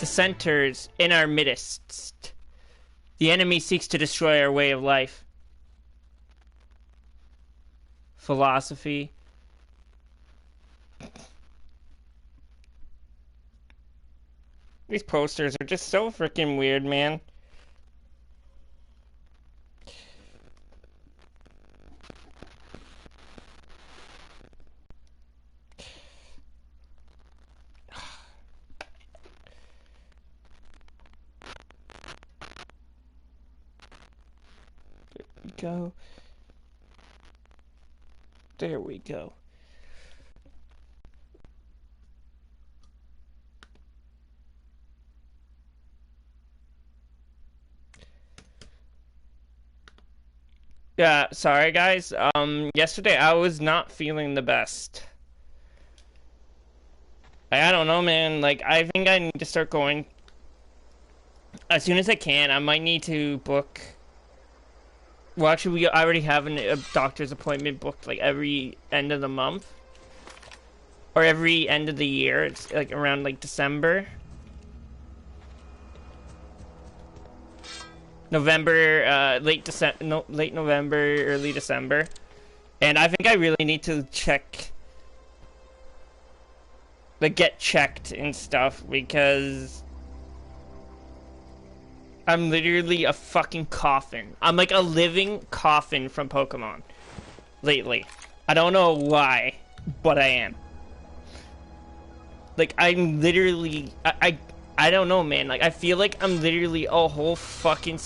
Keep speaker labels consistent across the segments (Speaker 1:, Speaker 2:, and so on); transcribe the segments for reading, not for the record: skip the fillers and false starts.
Speaker 1: dissenters in our midst. The enemy seeks to destroy our way of life. Philosophy. These posters are just so freaking weird, man. Go. There we go. Yeah, sorry guys. Yesterday I was not feeling the best. I don't know, man. Like, I think I need to start going as soon as I can. I might need to book. Well, actually, we already have a doctor's appointment booked, like, every end of the month. Or every end of the year. It's, like, around, like, December. November, late November, early December. And I think I really need to check... like, get checked and stuff, because... I'm literally a fucking coffin. I'm like a living coffin from Pokemon lately. I don't know why, but I am. Like, I'm literally... I don't know, man. Like, I feel like I'm literally a whole fucking...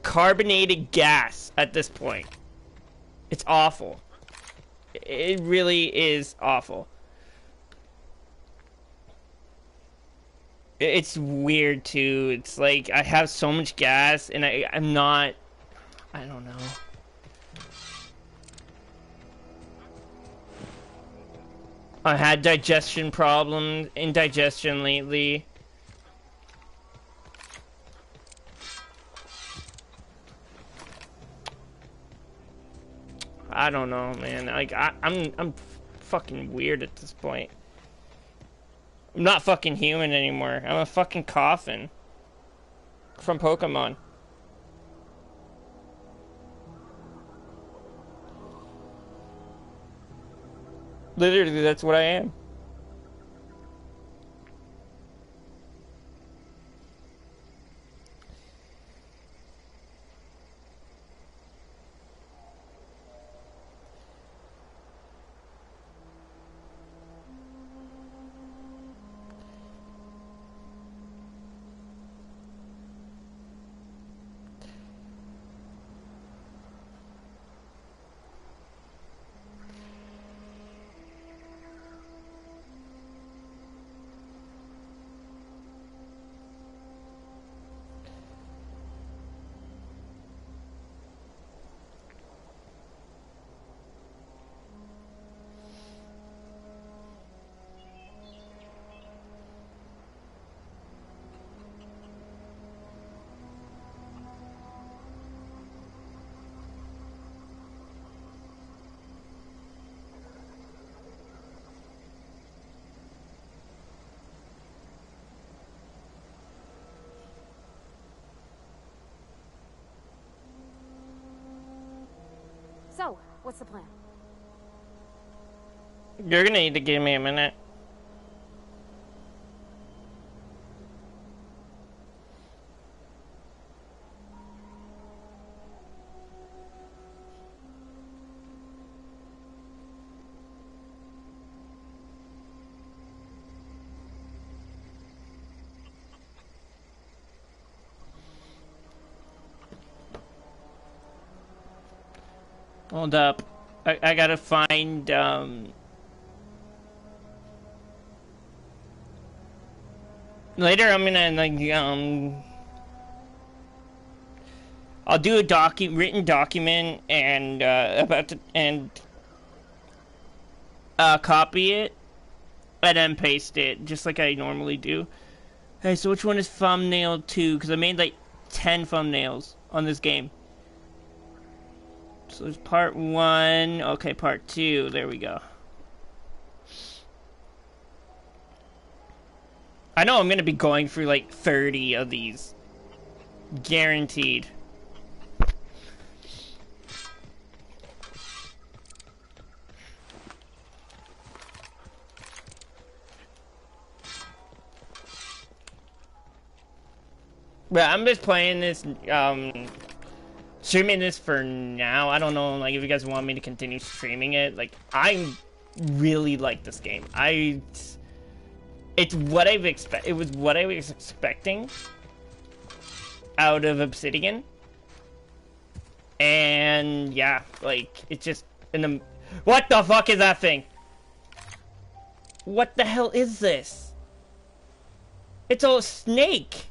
Speaker 1: carbonated gas at this point. It's awful. It really is awful. It's weird too. It's like I have so much gas and I'm not... I don't know. I had digestion problems, indigestion lately. I don't know, man. Like I'm fucking weird at this point. I'm not fucking human anymore. I'm a fucking coffin from Pokemon. Literally, that's what I am.
Speaker 2: So, what's the plan?
Speaker 1: You're gonna need to give me a minute. Hold up. I gotta find, later I'm gonna, like, I'll do a written document and, copy it and then paste it, just like I normally do. Hey, so which one is thumbnail 2? Because I made, like, 10 thumbnails on this game. So there's part 1. Okay, part 2. There we go. I know I'm gonna be going through like 30 of these. Guaranteed. But I'm just playing this, streaming this for now. I don't know, like, if you guys want me to continue streaming it. Like, I really like this game. It's what it was what I was expecting out of Obsidian. And, yeah, like, it's just, what the fuck is that thing? What the hell is this? It's a snake!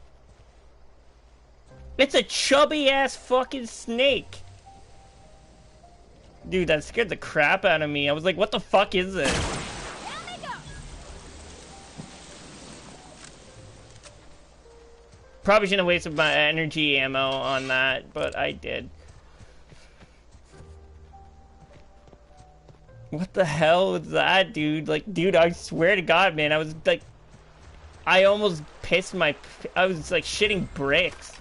Speaker 1: It's a chubby ass fucking snake. Dude, that scared the crap out of me. I was like, what the fuck is this? Probably shouldn't have wasted my energy ammo on that, but I did. What the hell was that, dude? Like, dude, I swear to God, man, I was like, I almost pissed I was like shitting bricks.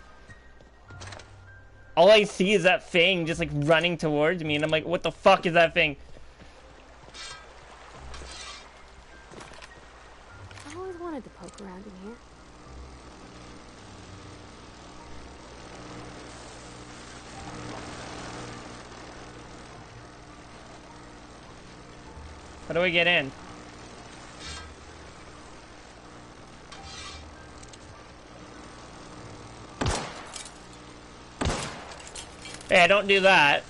Speaker 1: All I see is that thing just like running towards me, and I'm like, what the fuck is that thing?
Speaker 2: I've always wanted to poke around in here.
Speaker 1: How do I get in? Hey, don't do that.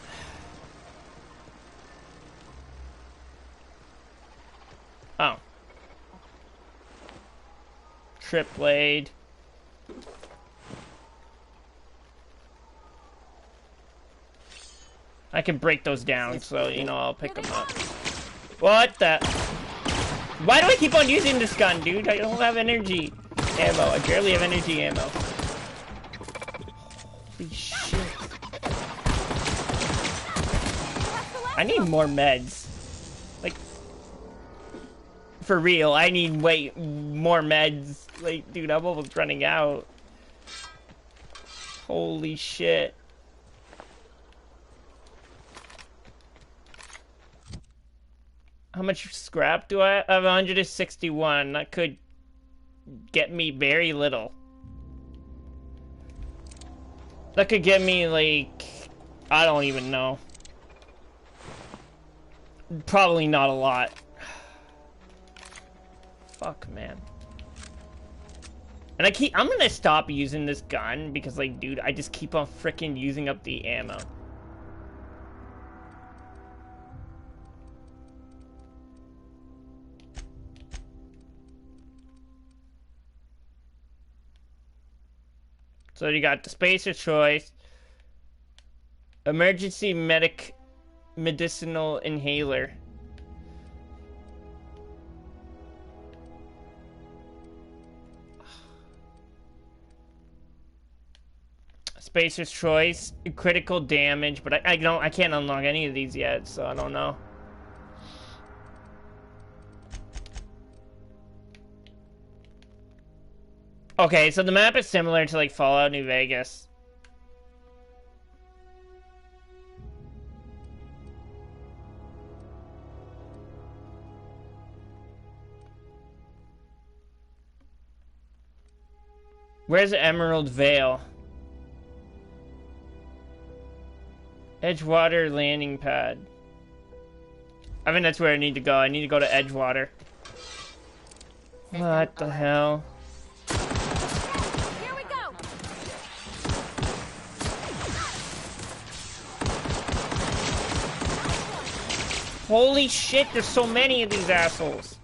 Speaker 1: Oh. Trip blade. I can break those down, so, you know, I'll pick them up. What the? Why do I keep on using this gun, dude? I don't have energy ammo. I barely have energy ammo. Holy shit. I need more meds. Like, for real, I need way more meds. Like, dude, I'm almost running out. Holy shit. How much scrap do I have? I have 161. That could get me very little. That could get me, like, I don't even know. Probably not a lot. Fuck, man. And I'm gonna stop using this gun because, like, dude, I just keep on freaking using up the ammo. So you got the Spacer Choice, Emergency Medicinal Inhaler. Spacer's Choice, critical damage, but I can't unlock any of these yet, so I don't know. Okay, so the map is similar to like Fallout New Vegas. Where's Emerald Vale? Edgewater landing pad. I think that's where I need to go. I need to go to Edgewater. What the hell?
Speaker 2: Here we go.
Speaker 1: Holy shit, there's so many of these assholes.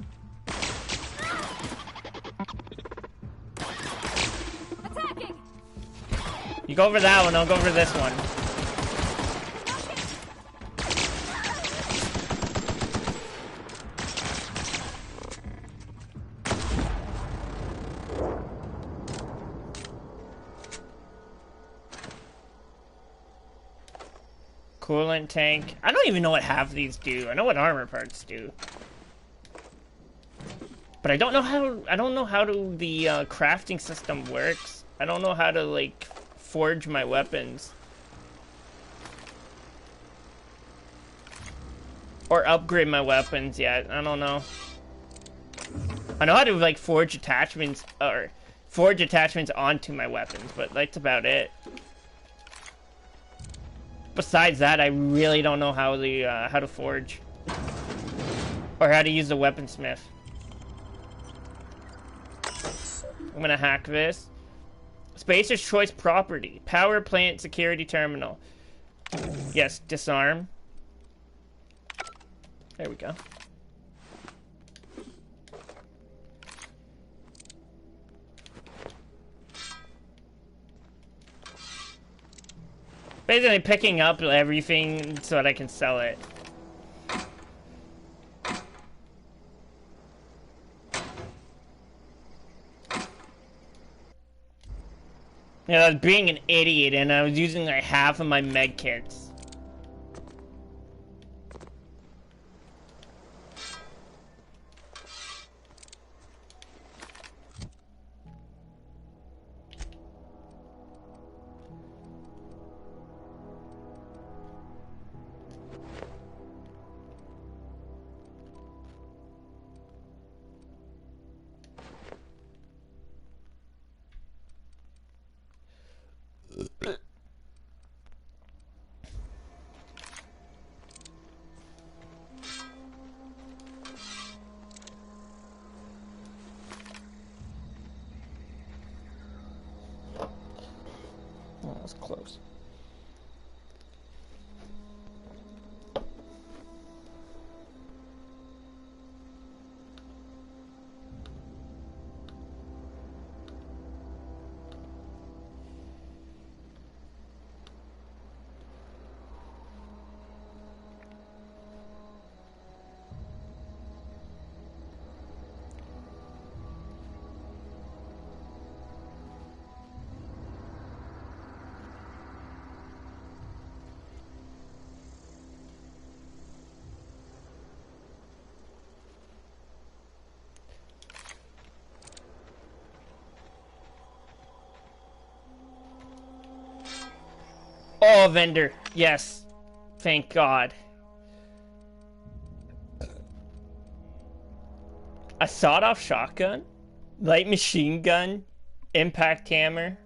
Speaker 2: Attacking.
Speaker 1: You go over that one, I'll go over this one. Coolant tank. I don't even know what half of these do. I know what armor parts do. But I don't know how the crafting system works. I don't know how to like forge my weapons or upgrade my weapons yet. I don't know. I know how to like forge attachments onto my weapons, but that's about it. Besides that, I really don't know how to forge or how to use the weaponsmith. I'm gonna hack this. Spacer's choice property. Power plant security terminal. Yes, disarm. There we go. Basically picking up everything so that I can sell it. Yeah, I was being an idiot and I was using like half of my med kits. Oh, that was close. Oh, vendor. Yes. Thank God. A sawed-off shotgun? Light machine gun? Impact hammer?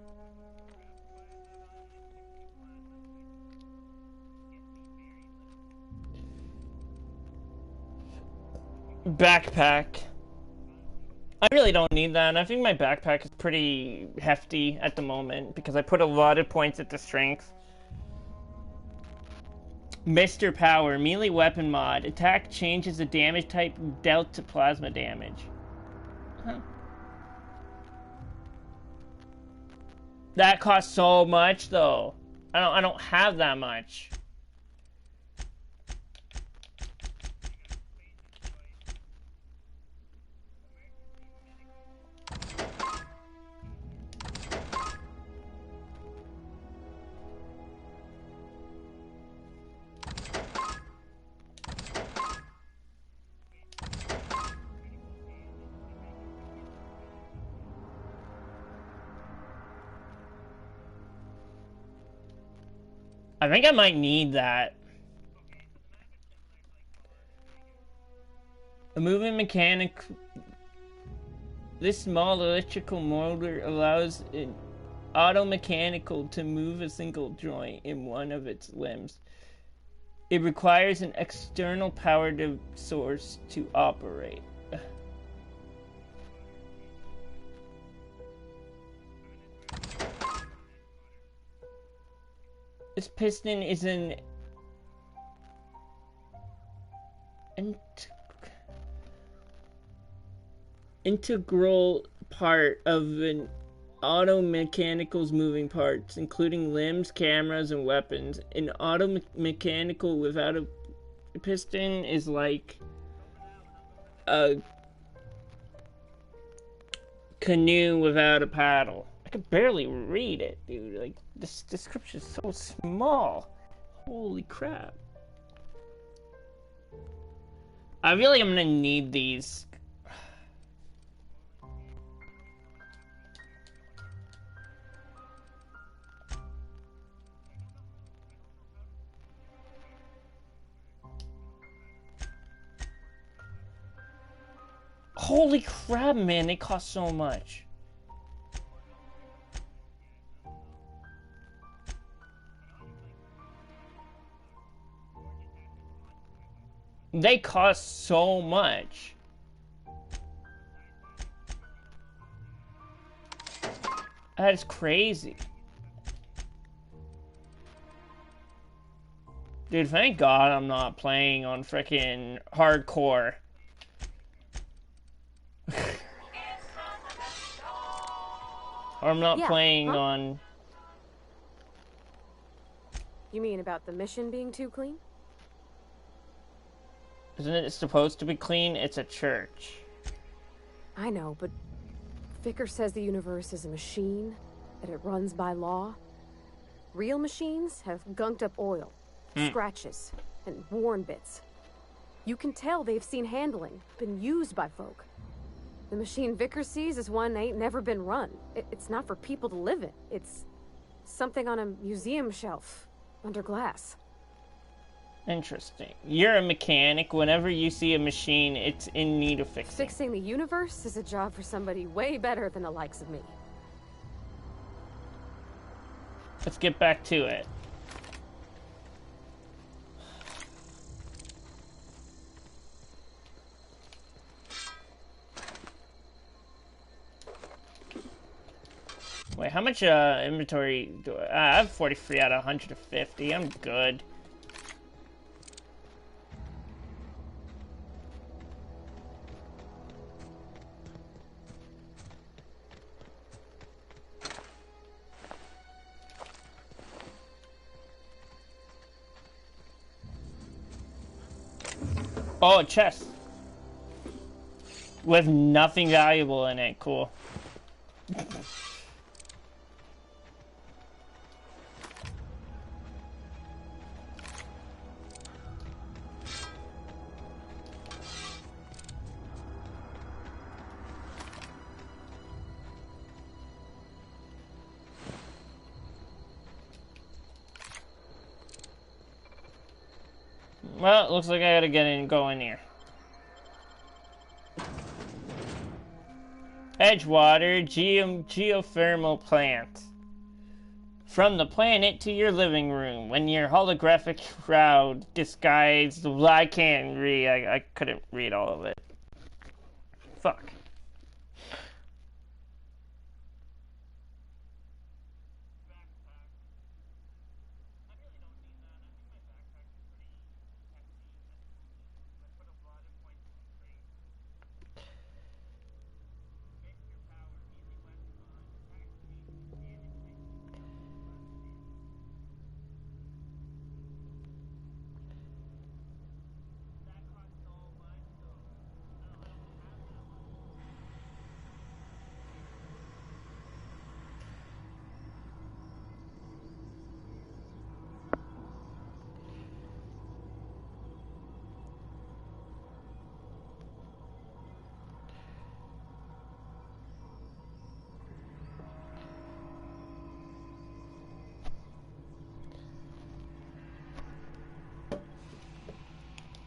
Speaker 1: Backpack. I really don't need that. I think my backpack is pretty hefty at the moment because I put a lot of points into strength. Mr. Power, melee weapon mod. Attack changes the damage type dealt to plasma damage. Huh. That costs so much though. I don't have that much. I think I might need that. A moving mechanic. This small electrical motor allows an auto-mechanical to move a single joint in one of its limbs. It requires an external power source to operate. This piston is an integral part of an auto-mechanical's moving parts, including limbs, cameras, and weapons. An auto-mechanical without a piston is like a canoe without a paddle. I could barely read it, dude. Like, this description is so small. Holy crap. I feel like I'm gonna need these. Holy crap, man, they cost so much. They cost so much. That is crazy. Dude, thank God I'm not playing on frickin' hardcore. Or I'm not playing on...
Speaker 2: You mean about the mission being too clean?
Speaker 1: Isn't it supposed to be clean? It's a church.
Speaker 2: I know, but Vicker says the universe is a machine, that it runs by law. Real machines have gunked up oil, scratches, and worn bits. You can tell they've seen handling, been used by folk. The machine Vicker sees is one ain't never been run. It's not for people to live in. It's something on a museum shelf, under glass.
Speaker 1: Interesting. You're a mechanic. Whenever you see a machine, it's in need of fixing.
Speaker 2: Fixing the universe is a job for somebody way better than the likes of me.
Speaker 1: Let's get back to it. Wait, how much inventory do I have? 43 out of 150. I'm good. Oh, a chest. With nothing valuable in it. Cool. Well, it looks like I gotta go in here. Edgewater geothermal plant. From the planet to your living room. When your holographic crowd disguised... I can't read. I couldn't read all of it. Fuck.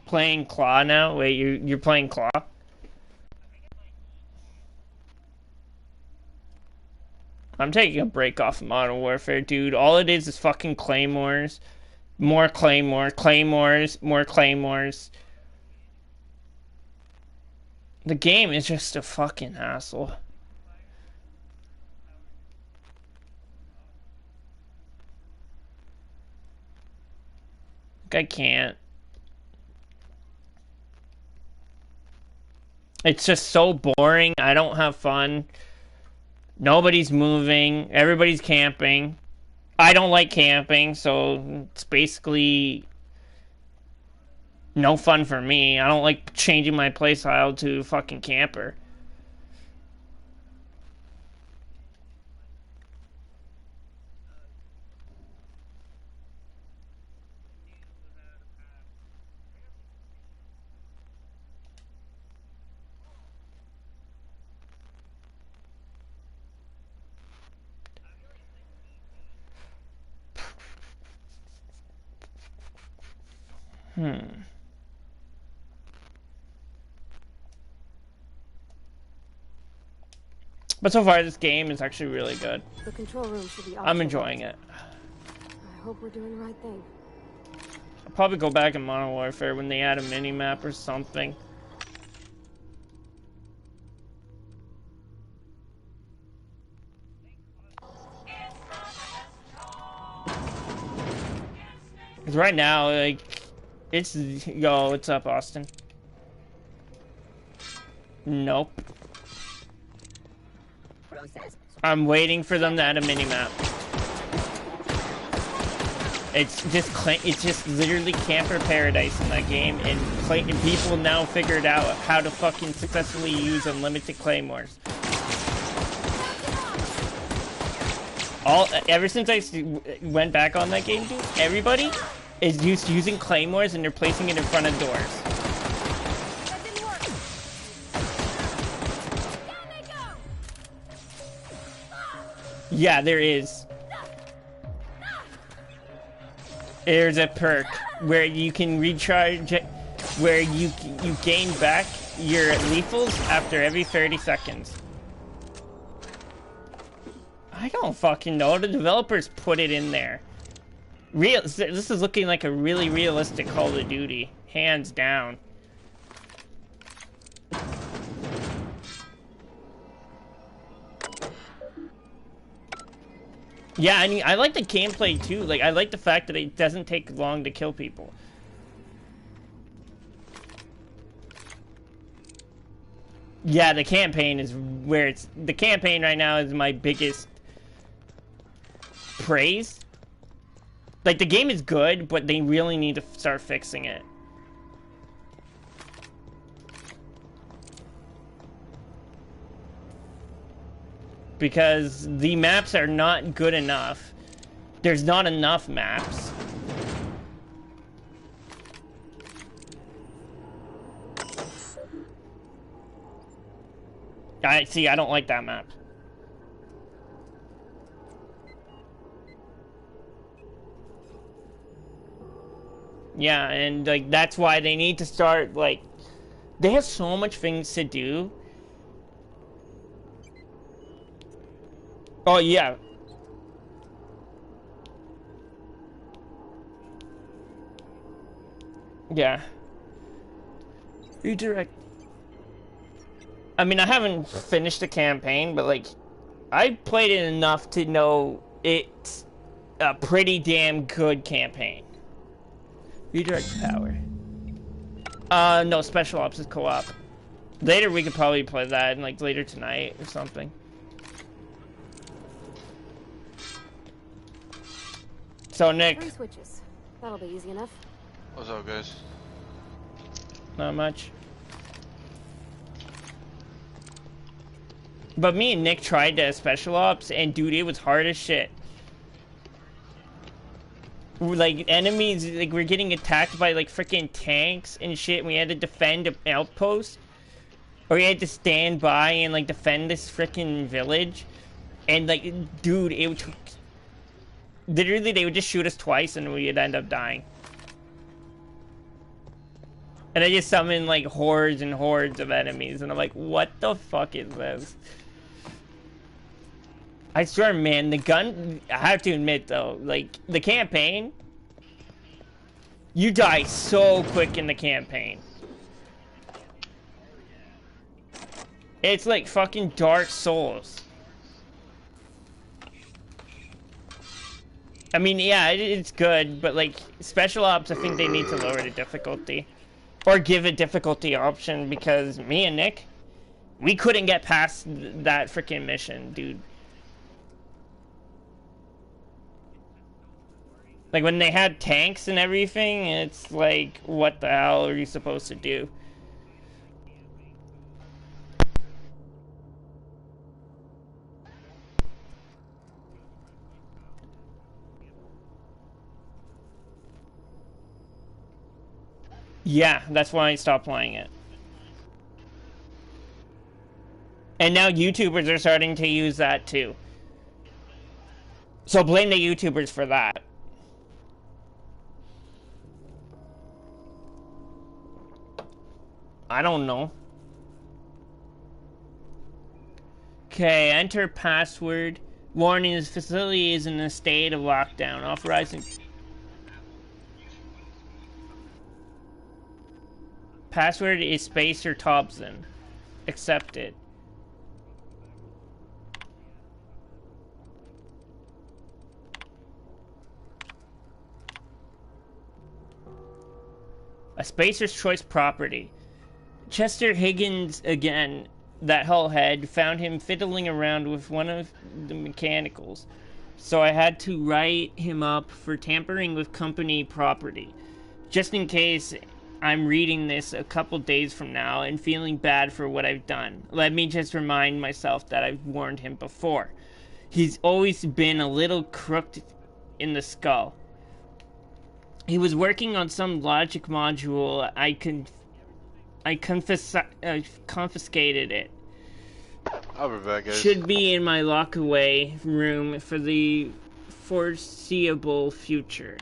Speaker 1: Playing Claw now? Wait, you're playing Claw? I'm taking a break off of Modern Warfare, dude. All it is fucking claymores. More claymores, more claymores. The game is just a fucking hassle. I can't. It's just so boring. I don't have fun. Nobody's moving. Everybody's camping. I don't like camping, so it's basically no fun for me. I don't like changing my playstyle to fucking camper. But so far, this game is actually really good.
Speaker 2: The control room should be
Speaker 1: I'm enjoying it.
Speaker 2: I hope we're doing the right thing.
Speaker 1: I'll probably go back in Modern Warfare when they add a mini-map or something. Because right now, like, it's... Yo, what's up, Austin? Nope. I'm waiting for them to add a mini-map. It's just literally camper paradise in that game, and people now figured out how to fucking successfully use unlimited claymores. Ever since I went back on that game, dude, everybody is using claymores and they're placing it in front of doors. Yeah, there is. There's a perk where you can recharge, where you gain back your lethals after every 30 seconds. I don't fucking know. The developers put it in there. This is looking like a really realistic Call of Duty, hands down. Yeah, I mean, I like the gameplay too. Like, I like the fact that it doesn't take long to kill people. Yeah, the campaign is where it's... The campaign right now is my biggest praise. Like, the game is good, but they really need to start fixing it. Because the maps are not good enough. There's not enough maps. I don't like that map. Yeah, and like that's why they need to start, like, they have so much things to do. Oh yeah. Yeah. Redirect. I mean, I haven't finished the campaign, but like, I played it enough to know it's a pretty damn good campaign. Redirect power. No, Special Ops is co-op. Later we could probably play that, and like later tonight or something. So Nick.
Speaker 2: 3 switches. That'll be easy enough.
Speaker 3: What's up, guys?
Speaker 1: Not much. But me and Nick tried Special Ops, and dude, it was hard as shit. Like, enemies, like, we're getting attacked by, like, freaking tanks and shit, and we had to defend an outpost. Or we had to stand by and, like, defend this freaking village. And, like, dude, it took... Literally, they would just shoot us twice, and we'd end up dying. And I just summoned, like, hordes and hordes of enemies, and I'm like, what the fuck is this? I swear, man, the gun... I have to admit, though, like, the campaign... You die so quick in the campaign. It's like fucking Dark Souls. I mean, yeah, it's good, but, like, Special Ops, I think they need to lower the difficulty. Or give a difficulty option, because me and Nick, we couldn't get past that freaking mission, dude. Like, when they had tanks and everything, it's like, what the hell are you supposed to do? Yeah, that's why I stopped playing it. And now YouTubers are starting to use that too. So blame the YouTubers for that. I don't know. Okay, enter password. Warning, this facility is in a state of lockdown. Authorizing. Password is Spacer Thompson. Accepted. A Spacer's Choice property. Chester Higgins again. That hullhead found him fiddling around with one of the mechanicals, so I had to write him up for tampering with company property. Just in case I'm reading this a couple days from now and feeling bad for what I've done, let me just remind myself that I've warned him before. He's always been a little crooked in the skull. He was working on some logic module. I confiscated it.
Speaker 3: I'll be back, guys.
Speaker 1: Should be in my lock-away room for the foreseeable future.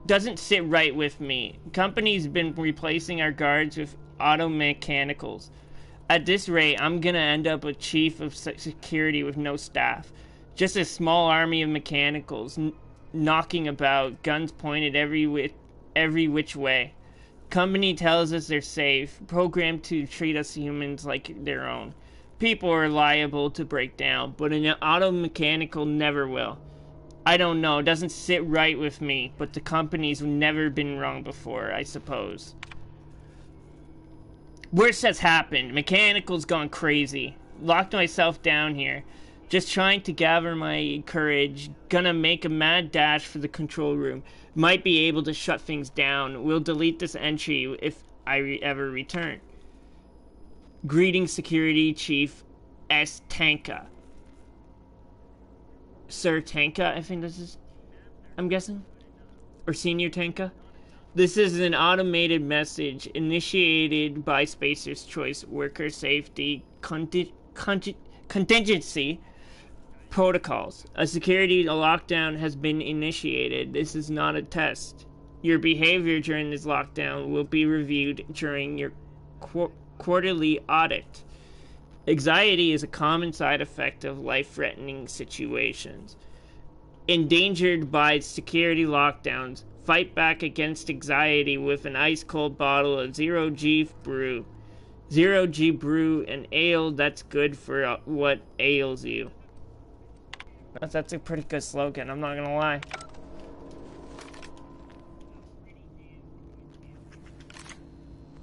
Speaker 1: Doesn't sit right with me. Company's been replacing our guards with auto mechanicals. At this rate, I'm gonna end up a chief of security with no staff. Just a small army of mechanicals knocking about, guns pointed every which way. Company tells us they're safe, programmed to treat us humans like their own. People are liable to break down, but an auto mechanical never will. I don't know, it doesn't sit right with me, but the company's never been wrong before, I suppose. Worst has happened. Mechanical's gone crazy. Locked myself down here. Just trying to gather my courage. Gonna make a mad dash for the control room. Might be able to shut things down. We'll delete this entry if I ever return. Greetings, Security Chief S. Tanka. Sir Tanka, I think this is... I'm guessing? Or Senior Tanka? This is an automated message initiated by Spacer's Choice Worker Safety Contingency Protocols. A security lockdown has been initiated. This is not a test. Your behavior during this lockdown will be reviewed during your quarterly audit. Anxiety is a common side effect of life-threatening situations. Endangered by security lockdowns, fight back against anxiety with an ice-cold bottle of Zero-G brew. Zero-G brew, an ale that's good for what ails you. That's a pretty good slogan, I'm not gonna lie.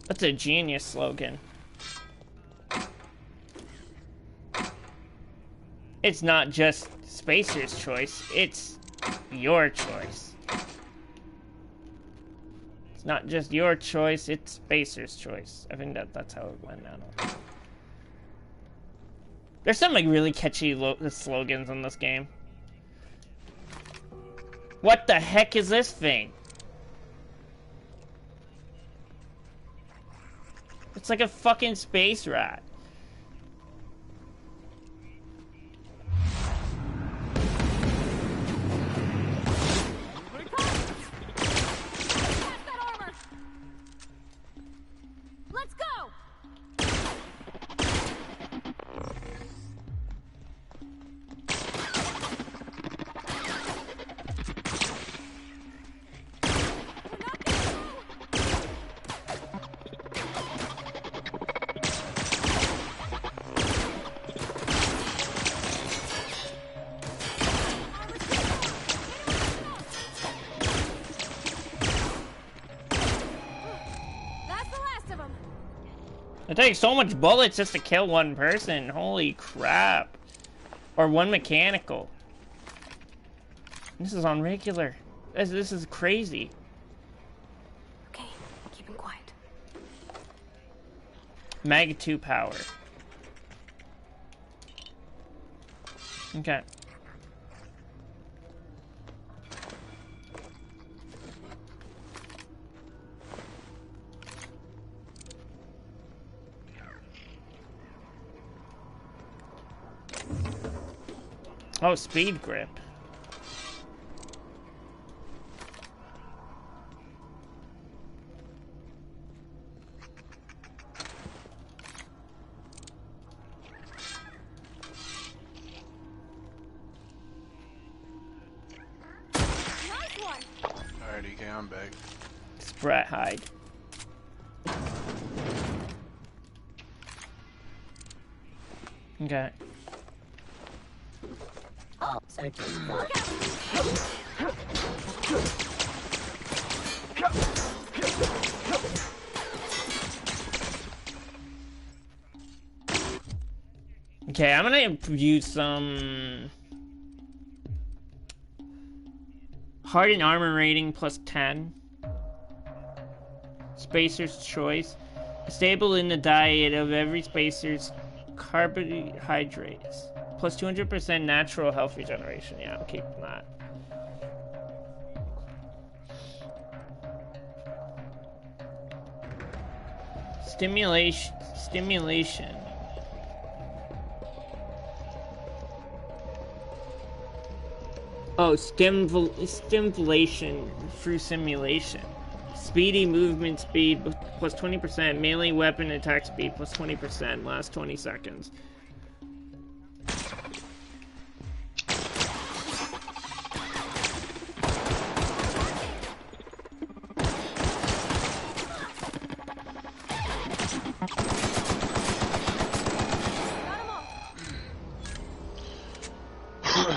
Speaker 1: That's a genius slogan. It's not just Spacer's choice, it's your choice. It's not just your choice, it's Spacer's choice. I think that's how it went down. There's some like really catchy slogans in this game. What the heck is this thing? It's like a fucking space rat. It takes so much bullets just to kill one person. Holy crap. Or one mechanical. This is on regular. This is crazy.
Speaker 2: Okay, keep him quiet.
Speaker 1: Mag 2 power. Okay. Oh, speed grip.
Speaker 3: Alright, DK, I'm back.
Speaker 1: Sprat hide. Okay. Okay, I'm gonna use some hardened armor rating plus 10. Spacer's choice. Stable in the diet of every spacer's carbohydrates. Plus 200% natural health regeneration. Yeah, I'm keeping that. Stimulation. Oh, stimulation through simulation. Speedy movement speed plus 20%. Melee weapon attack speed plus 20%. Last 20 seconds.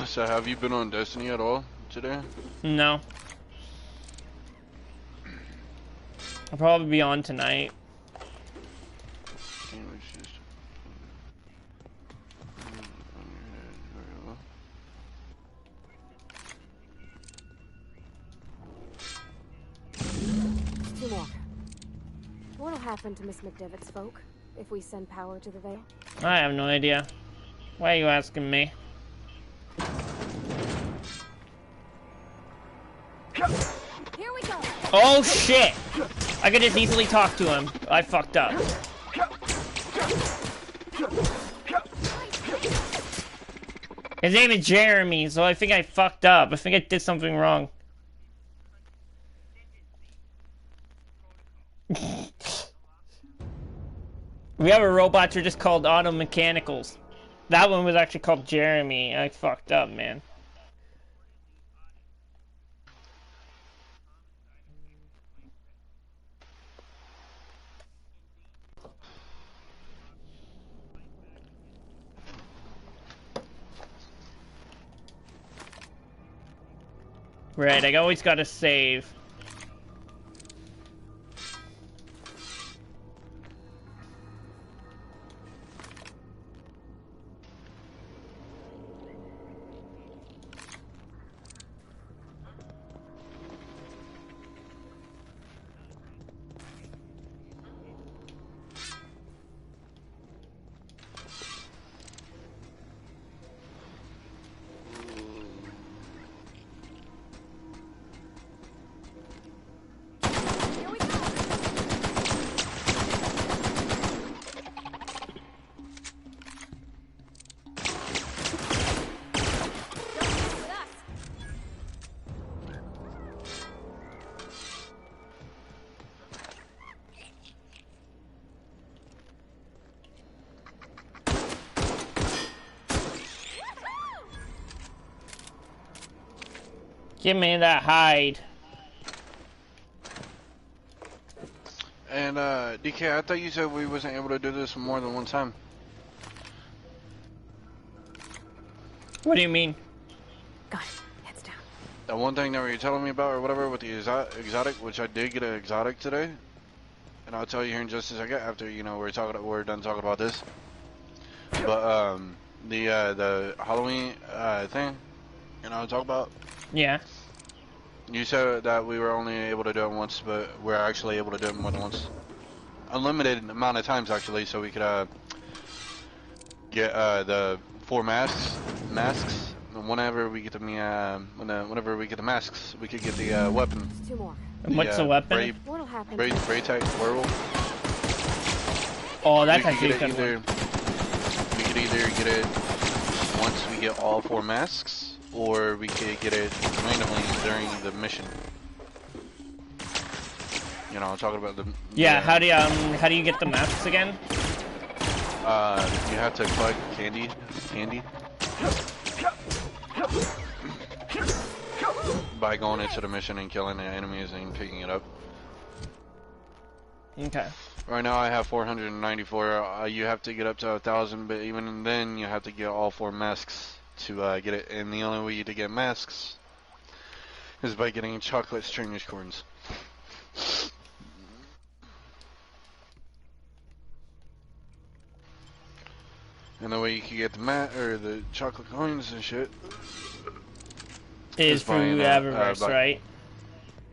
Speaker 3: So have you been on Destiny at all today?
Speaker 1: No. I'll probably be on tonight.
Speaker 2: Two more. What'll happen to Miss McDevitt's folk if we send power to the Veil?
Speaker 1: I have no idea. Why are you asking me?
Speaker 2: Here we go.
Speaker 1: Oh shit! I could just easily talk to him. I fucked up. His name is Jeremy, so I think I fucked up. I think I did something wrong. We have a robot just called Auto Mechanicals. That one was actually called Jeremy. I fucked up, man. Right, I always gotta save. Give me that hide.
Speaker 3: And DK, I thought you said we wasn't able to do this more than one time.
Speaker 1: What do you mean?
Speaker 2: Got it. Heads down.
Speaker 3: That one thing that you were telling me about or whatever with the exotic, which I did get an exotic today. And I'll tell you here in just a second after, you know, we're done talking about this. But the Halloween thing, you know what I'm talking about?
Speaker 1: Yeah.
Speaker 3: You said that we were only able to do it once, but we're actually able to do it more than once. Unlimited amount of times actually, so we could get the 4 masks. Whenever we get the whenever we get the masks, we could get the weapon.
Speaker 2: Two more.
Speaker 1: And what's the weapon?
Speaker 2: What'll happen?
Speaker 3: Spray type werewolf.
Speaker 1: Oh, that's
Speaker 3: We could
Speaker 1: actually good.
Speaker 3: We could either get it once we get all 4 masks, or we could get it randomly during the mission. You know, I'm talking about the.
Speaker 1: Yeah. How do you get the masks again?
Speaker 3: You have to collect candy. by going into the mission and killing the enemies and picking it up.
Speaker 1: Okay.
Speaker 3: Right now I have 494. You have to get up to 1,000, but even then you have to get all 4 masks to get it. And the only way to get masks is by getting chocolate stringish corns. And the way you can get the chocolate coins and shit
Speaker 1: is through Eververse, right?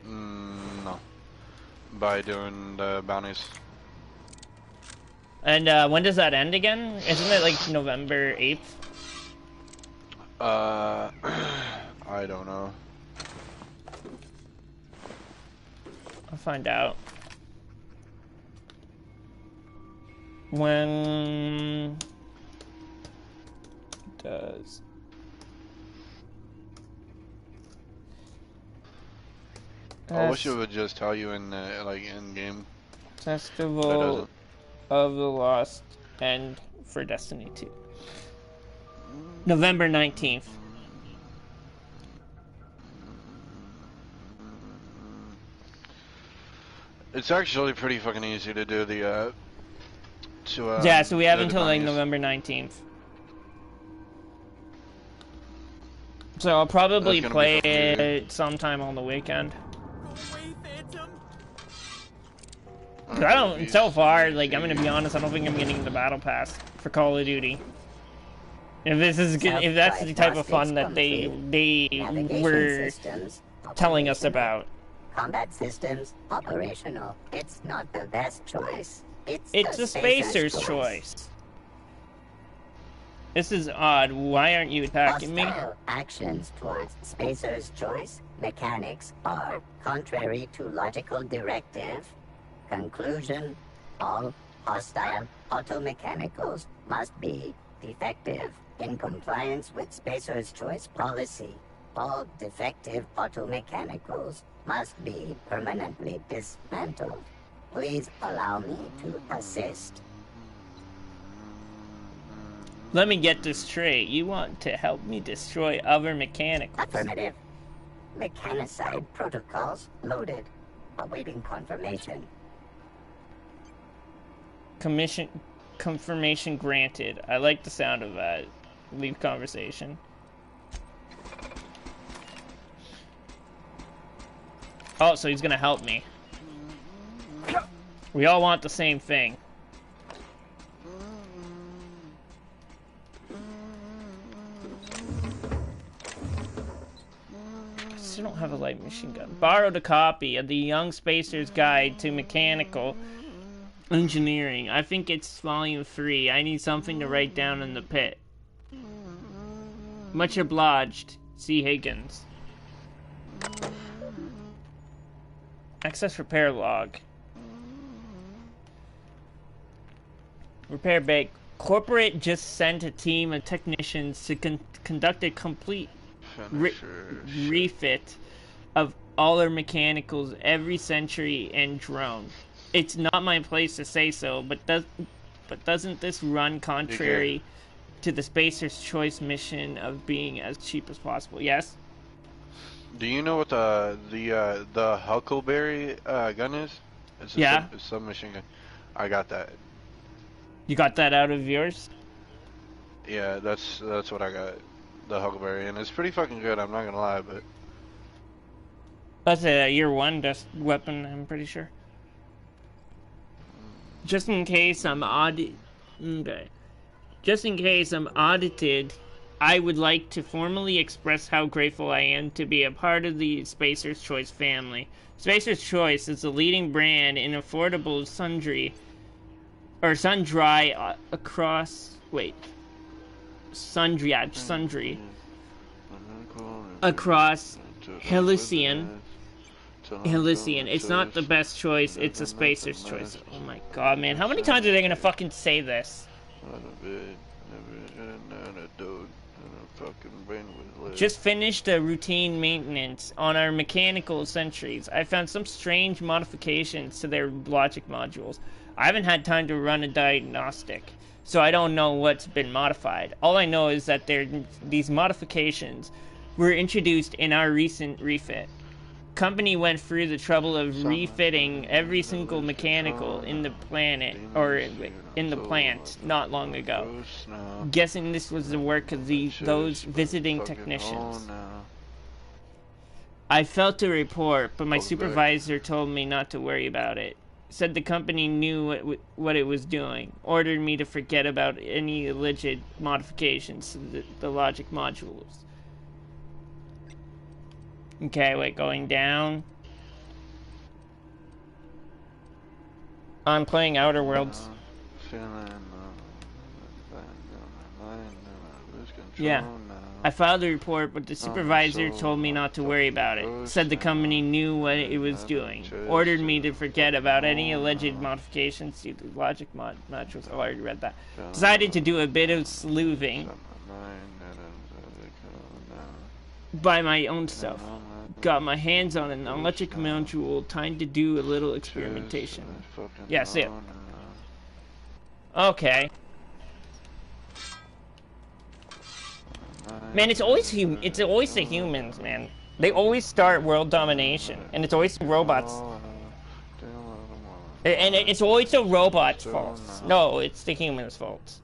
Speaker 3: No. By doing the bounties.
Speaker 1: And when does that end again? Isn't it like November 8th?
Speaker 3: I don't know.
Speaker 1: I'll find out. When does
Speaker 3: I wish it would just tell you in like in game.
Speaker 1: Festival of the Lost end for Destiny 2. November 19th.
Speaker 3: It's actually pretty fucking easy to do the
Speaker 1: yeah, so we have until like November 19th. So I'll probably play it sometime on the weekend. Cause I don't, so far, like, I'm gonna be honest, I don't think I'm getting the battle pass for Call of Duty. If that's the type of fun that they were telling us about.
Speaker 4: Combat systems operational. It's not the best choice.
Speaker 1: It's the Spacer's choice. This is odd. Why aren't you attacking me?
Speaker 4: Actions towards Spacer's choice mechanics are contrary to logical directive. Conclusion: all hostile automechanicals must be defective in compliance with Spacer's choice policy. All defective automechanicals must be permanently dismantled. Please allow me to assist.
Speaker 1: Let me get this straight. You want to help me destroy other mechanicals?
Speaker 4: Affirmative. Mechanicide protocols loaded. Awaiting confirmation.
Speaker 1: Confirmation granted. I like the sound of that. Leave conversation. Oh, so he's gonna help me. We all want the same thing. Still don't have a light machine gun. Borrowed a copy of the Young Spacer's Guide to Mechanical Engineering. I think it's volume 3. I need something to write down in the pit. Much obliged, C. Higgins. Access repair log. Repair bay. Corporate just sent a team of technicians to conduct a complete refit of all their mechanicals every century and drone. It's not my place to say so, but doesn't this run contrary to the Spacer's choice mission of being as cheap as possible? Yes.
Speaker 3: Do you know what the Huckleberry gun is? It's a submachine gun. I got that.
Speaker 1: You got that out of yours?
Speaker 3: Yeah, that's what I got. The Huckleberry, and it's pretty fucking good. I'm not gonna lie, but
Speaker 1: that's a year 1 weapon. I'm pretty sure. Just in case I'm Just in case I'm audited, I would like to formally express how grateful I am to be a part of the Spacer's Choice family. Spacer's Choice is the leading brand in affordable sundry across. Wait. Sundry across Elysian. It's not the best choice, it's a Spacer's choice. Oh my god, man. How many times are they gonna fucking say this? Just finished a routine maintenance on our mechanical sentries. I found some strange modifications to their logic modules. I haven't had time to run a diagnostic, so I don't know what's been modified. All I know is that these modifications were introduced in our recent refit. Company went through the trouble of refitting every single mechanical in the planet or in the plant not long ago. Guessing this was the work of those visiting technicians. I felt the report, but my supervisor told me not to worry about it. Said the company knew what it was doing. Ordered me to forget about any alleged modifications to the logic modules. Okay, wait, going down. I'm playing Outer Worlds. Yeah. I filed a report, but the supervisor told me not to worry about it. Said the company knew what it was doing. Ordered me to forget about any alleged modifications to the logic modules. Oh, I already read that. Decided to do a bit of sleuthing by my own self. Got my hands on an electric module, time to do a little experimentation. Yeah, see it. Okay. Man, it's always the humans, man. They always start world domination, and it's always the robots. And it's always the robot's fault. No, it's the humans' fault.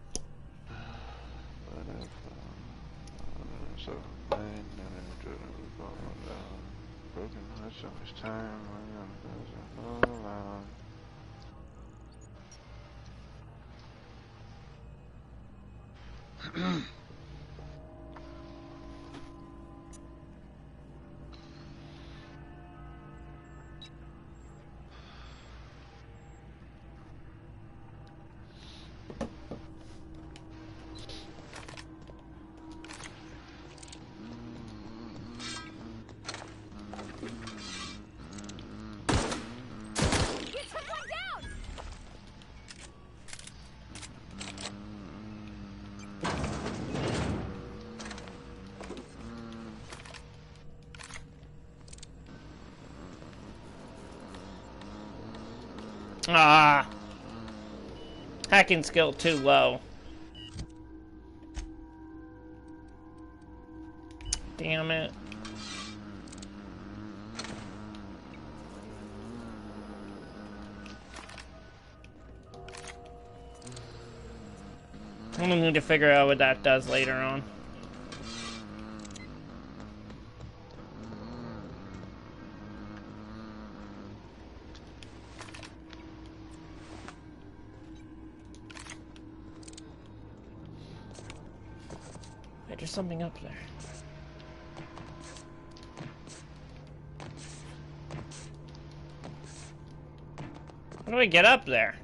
Speaker 1: Ah, hacking skill too low. Damn it. I'm gonna need to figure out what that does later on. There's something up there. How do I get up there?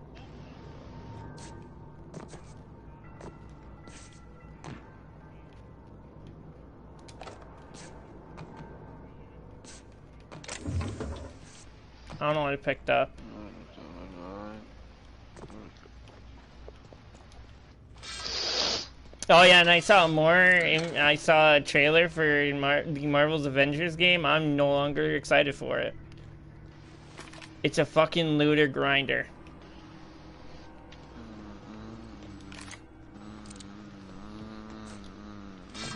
Speaker 1: I don't know what I picked up. Oh yeah, and I saw I saw a trailer for the Marvel's Avengers game. I'm no longer excited for it. It's a fucking looter grinder.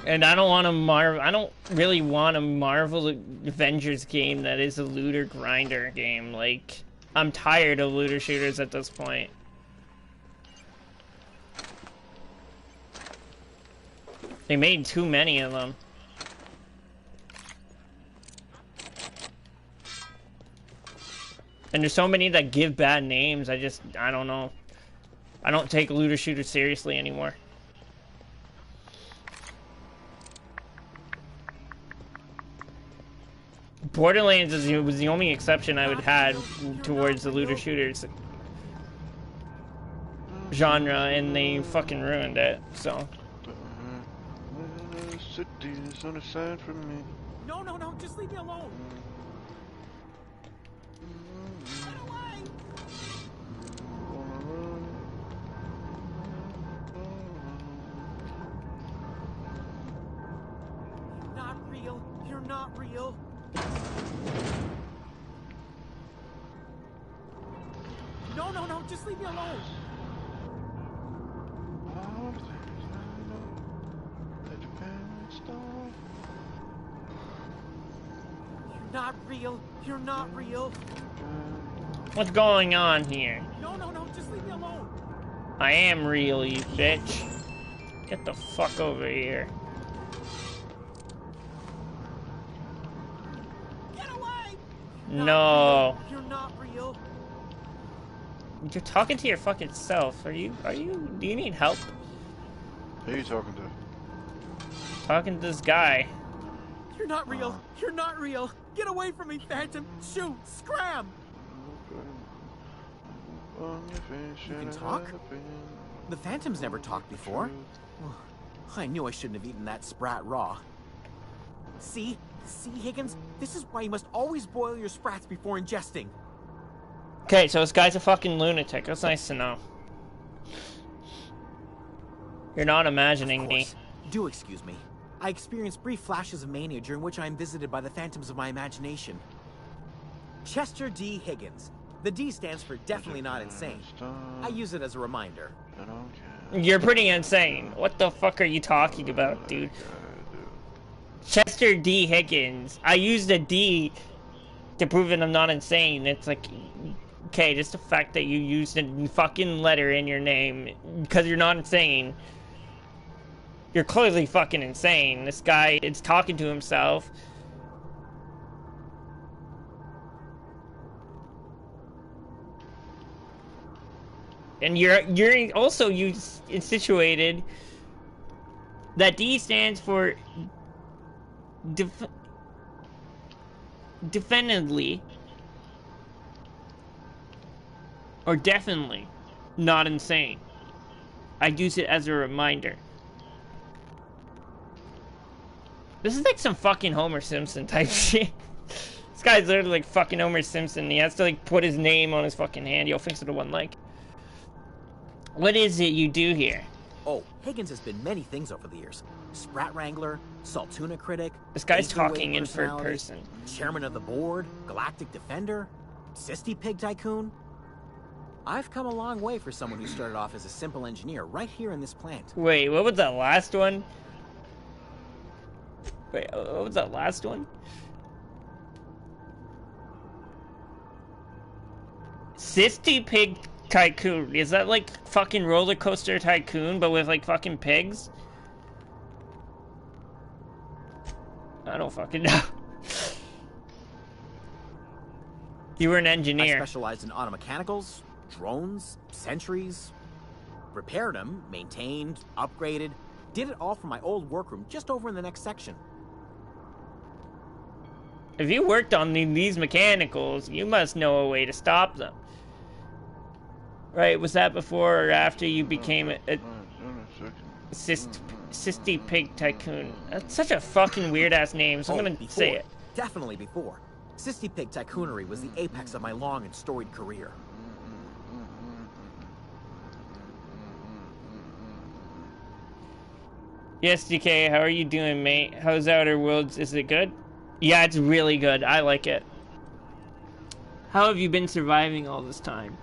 Speaker 1: And I don't really want a Marvel Avengers game that is a looter grinder game. Like, I'm tired of looter shooters at this point. They made too many of them. And there's so many that give bad names, I don't know. I don't take looter shooters seriously anymore. Borderlands was the only exception I would have towards the looter shooters genre, and they fucking ruined it, so.
Speaker 3: City's on the side from me.
Speaker 5: No, just leave me alone. Run away. Not real. You're not real. No, just leave me alone. not real. You're not real.
Speaker 1: What's going on here?
Speaker 5: No, no, no, just leave me alone.
Speaker 1: I am real, you bitch. Get the fuck over here.
Speaker 5: Get away!
Speaker 1: No.
Speaker 5: You're not real.
Speaker 1: You're talking to your fucking self. Do you need help?
Speaker 3: Who are you talking to?
Speaker 1: Talking to this guy.
Speaker 5: You're not real. You're not real. Get away from me, Phantom. Shoot. Scram. You can talk? The Phantom's never talked before. I knew I shouldn't have eaten that sprat raw. See, Higgins? This is why you must always boil your sprats before ingesting.
Speaker 1: Okay, so this guy's a fucking lunatic. That's nice to know. You're not imagining me.
Speaker 5: Do excuse me. I experience brief flashes of mania during which I am visited by the phantoms of my imagination. Chester D. Higgins. The D stands for definitely not insane. I use it as a reminder.
Speaker 1: You're pretty insane. What the fuck are you talking about, dude? Chester D. Higgins. I used a D to prove that I'm not insane. It's like, okay, just the fact that you used a fucking letter in your name because you're not insane. You're clearly fucking insane. This guy is talking to himself. And you're also situated that D stands for definitively or definitely not insane. I use it as a reminder. This is like some fucking Homer Simpson type shit. This guy's literally like fucking Homer Simpson. He has to like put his name on his fucking hand. You'll fix it to one like. What is it you do here?
Speaker 5: Oh, Higgins has been many things over the years. Sprat Wrangler, Saltuna Critic.
Speaker 1: This guy's
Speaker 5: Eighth-Way
Speaker 1: talking in third
Speaker 5: personality,
Speaker 1: person.
Speaker 5: Chairman of the board, Galactic Defender, Sisty Pig Tycoon. I've come a long way for someone who started off as a simple engineer right here in this plant.
Speaker 1: Wait, what was that last one? Wait, what was that last one? Sisty Pig Tycoon. Is that like fucking Roller Coaster Tycoon, but with like fucking pigs? I don't fucking know. You were an engineer.
Speaker 5: I specialized in automechanicals, drones, sentries. Repaired them, maintained, upgraded. Did it all from my old workroom just over in the next section.
Speaker 1: If you worked on these mechanicals, you must know a way to stop them. Right, was that before or after you became a Sisty Pig Tycoon? That's such a fucking weird-ass name, so I'm gonna say it.
Speaker 5: Definitely before. Sisty Pig Tycoonery was the apex of my long and storied career.
Speaker 1: Yes, DK, how are you doing, mate? How's Outer Worlds? Is it good? Yeah, it's really good. I like it. How have you been surviving all this time?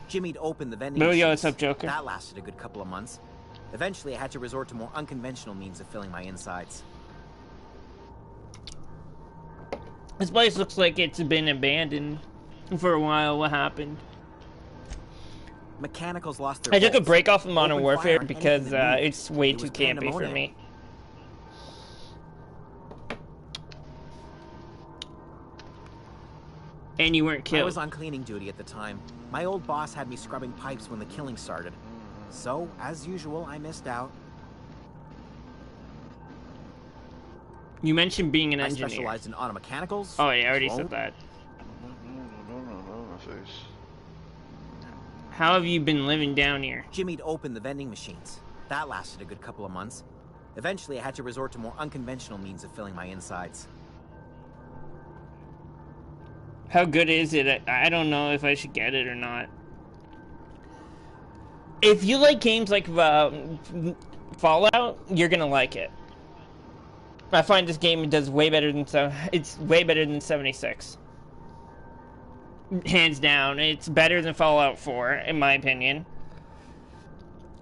Speaker 5: Jimmy'd opened the vending
Speaker 1: Yo,
Speaker 5: machines.
Speaker 1: what's up, Joker?
Speaker 5: That lasted a good couple of months. Eventually, I had to resort to more unconventional means of filling my insides.
Speaker 1: This place looks like it's been abandoned for a while. What happened?
Speaker 5: Mechanicals lost their
Speaker 1: I took a
Speaker 5: bolts.
Speaker 1: break off of Modern
Speaker 5: Opened
Speaker 1: Warfare
Speaker 5: fire on
Speaker 1: because
Speaker 5: anything that moved.
Speaker 1: it's way
Speaker 5: It
Speaker 1: too
Speaker 5: was
Speaker 1: campy for
Speaker 5: pandemonium.
Speaker 1: me. And you weren't
Speaker 5: I
Speaker 1: killed.
Speaker 5: was on cleaning duty at the time. My old boss had me scrubbing pipes when the killing started. So, as usual, I missed out.
Speaker 1: You mentioned being an
Speaker 5: I
Speaker 1: engineer.
Speaker 5: specialized in automechanicals.
Speaker 1: Oh, yeah, I already said
Speaker 5: drone-
Speaker 1: that.
Speaker 3: My face.
Speaker 1: How have you been living down here?
Speaker 5: Jimmy'd opened the vending machines. That lasted a good couple of months. Eventually, I had to resort to more unconventional means of filling my insides.
Speaker 1: How good is it? I don't know if I should get it or not. If you like games like Fallout, you're gonna like it. I find this game does way better than it's way better than 76. Hands down, it's better than Fallout 4 in my opinion.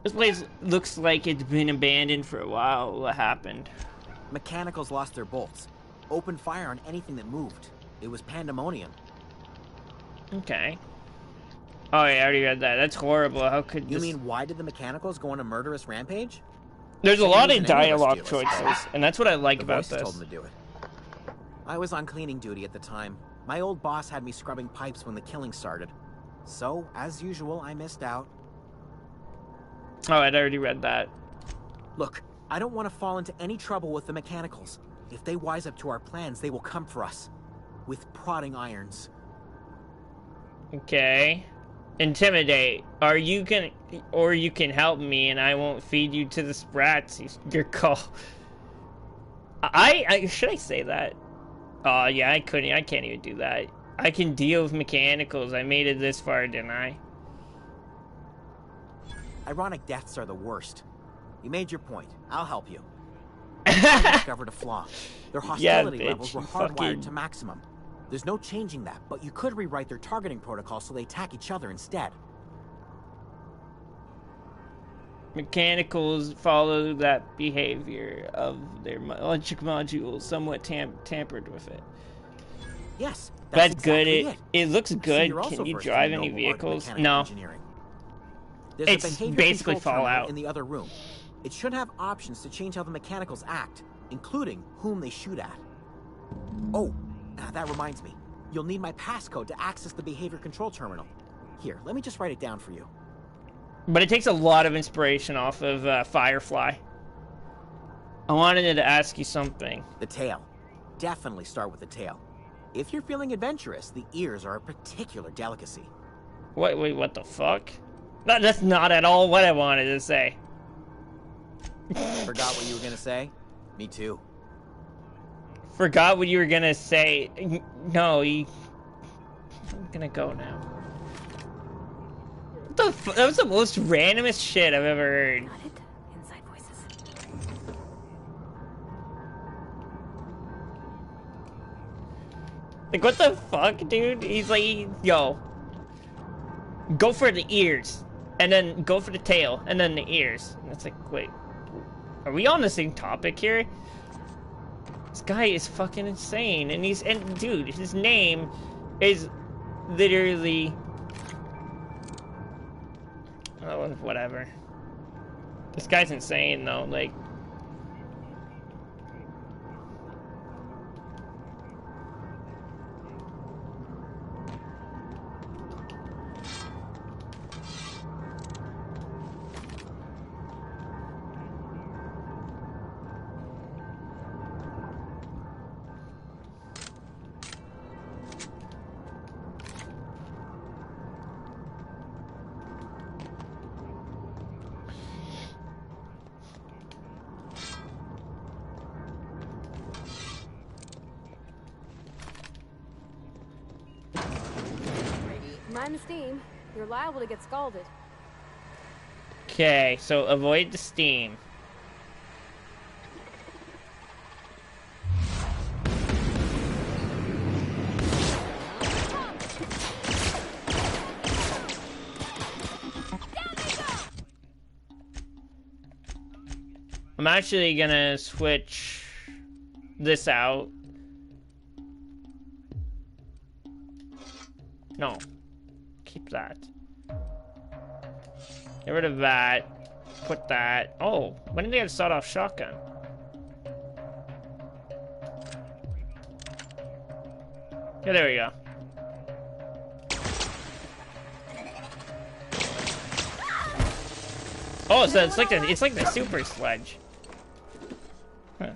Speaker 1: This place looks like it's been abandoned for a while. What happened?
Speaker 5: Mechanicals lost their bolts. opened fire on anything that moved. It was pandemonium.
Speaker 1: Okay. Oh, yeah, I already read that. That's horrible. How could
Speaker 5: You
Speaker 1: this...
Speaker 5: mean, why did the mechanicals go on a murderous rampage?
Speaker 1: There's a lot of
Speaker 5: Reason any of us
Speaker 1: dialogue
Speaker 5: do, I
Speaker 1: choices,
Speaker 5: suppose.
Speaker 1: and that's what I like
Speaker 5: The
Speaker 1: about
Speaker 5: voices
Speaker 1: this.
Speaker 5: told them to do it. I was on cleaning duty at the time. My old boss had me scrubbing pipes when the killing started. So, as usual, I missed out.
Speaker 1: Oh, I'd already read that.
Speaker 5: Look, I don't want to fall into any trouble with the mechanicals. If they wise up to our plans, they will come for us. With prodding irons.
Speaker 1: Okay. Intimidate. Are you gonna... Or you can help me and I won't feed you to the sprats. Your call. Should I say that? Oh, yeah, I can't even do that. I can deal with mechanicals. I made it this far, didn't I?
Speaker 5: Ironic deaths are the worst. You made your point. I'll help you. I discovered a flaw. Their hostility
Speaker 1: Yeah,
Speaker 5: levels were
Speaker 1: bitch,
Speaker 5: hardwired to maximum. There's no changing that, but you could rewrite their targeting protocol so they attack each other instead.
Speaker 1: Mechanicals follow that behavior of their logic module, somewhat tampered with it.
Speaker 5: Yes,
Speaker 1: That's
Speaker 5: exactly
Speaker 1: good. It looks good.
Speaker 5: you're also
Speaker 1: Can you
Speaker 5: versed in
Speaker 1: drive
Speaker 5: the
Speaker 1: any
Speaker 5: noble art of
Speaker 1: vehicles?
Speaker 5: mechanical
Speaker 1: No.
Speaker 5: engineering. There's
Speaker 1: It's
Speaker 5: a behavior
Speaker 1: basically
Speaker 5: control terminal
Speaker 1: Fallout.
Speaker 5: in the other room. It should have options to change how the mechanicals act, including whom they shoot at. Oh, that reminds me. You'll need my passcode to access the behavior control terminal. Here, let me just write it down for you.
Speaker 1: But it takes a lot of inspiration off of Firefly. I wanted to ask you something.
Speaker 5: The tail. Definitely start with the tail. If you're feeling adventurous, the ears are a particular delicacy.
Speaker 1: Wait, what the fuck? That's not at all what I wanted to say.
Speaker 5: Forgot what you were gonna say? Me too.
Speaker 1: Forgot what you were gonna say. No, I'm gonna go now. What the fuck? That was the most randomest shit I've ever heard.
Speaker 2: Got it. Inside voices.
Speaker 1: Like, what the fuck, dude? He's like, yo, go for the ears, and then go for the tail, and then the ears. And it's like, wait, are we on the same topic here? This guy is fucking insane, and dude, his name is literally, oh, whatever. This guy's insane, though, like.
Speaker 2: Mind the steam. You're liable to get scalded.
Speaker 1: Okay, so avoid the steam. I'm actually gonna switch this out. No. Keep that. Get rid of that. Put that. Oh, when did they have sawed-off shotgun? Yeah, there we go. Oh, so it's like the super sledge. Huh.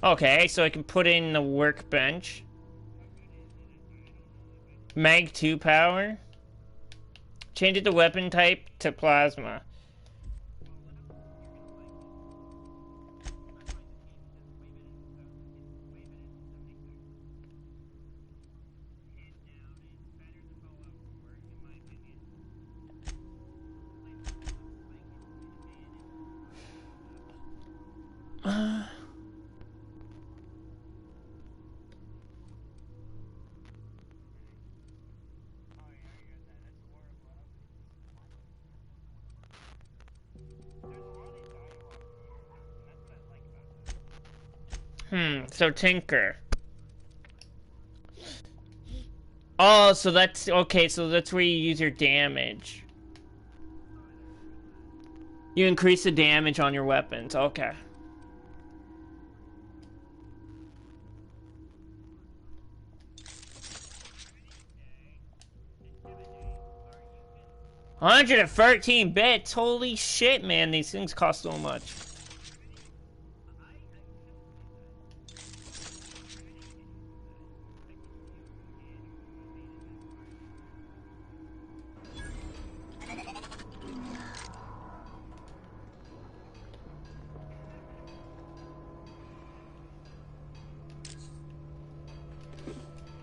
Speaker 1: Okay, so I can put in the workbench. Mag 2 power. Change it to weapon type to plasma. So Tinker. Oh, so that's... Okay, so that's where you use your damage. You increase the damage on your weapons. Okay. $113 Holy shit, man. These things cost so much.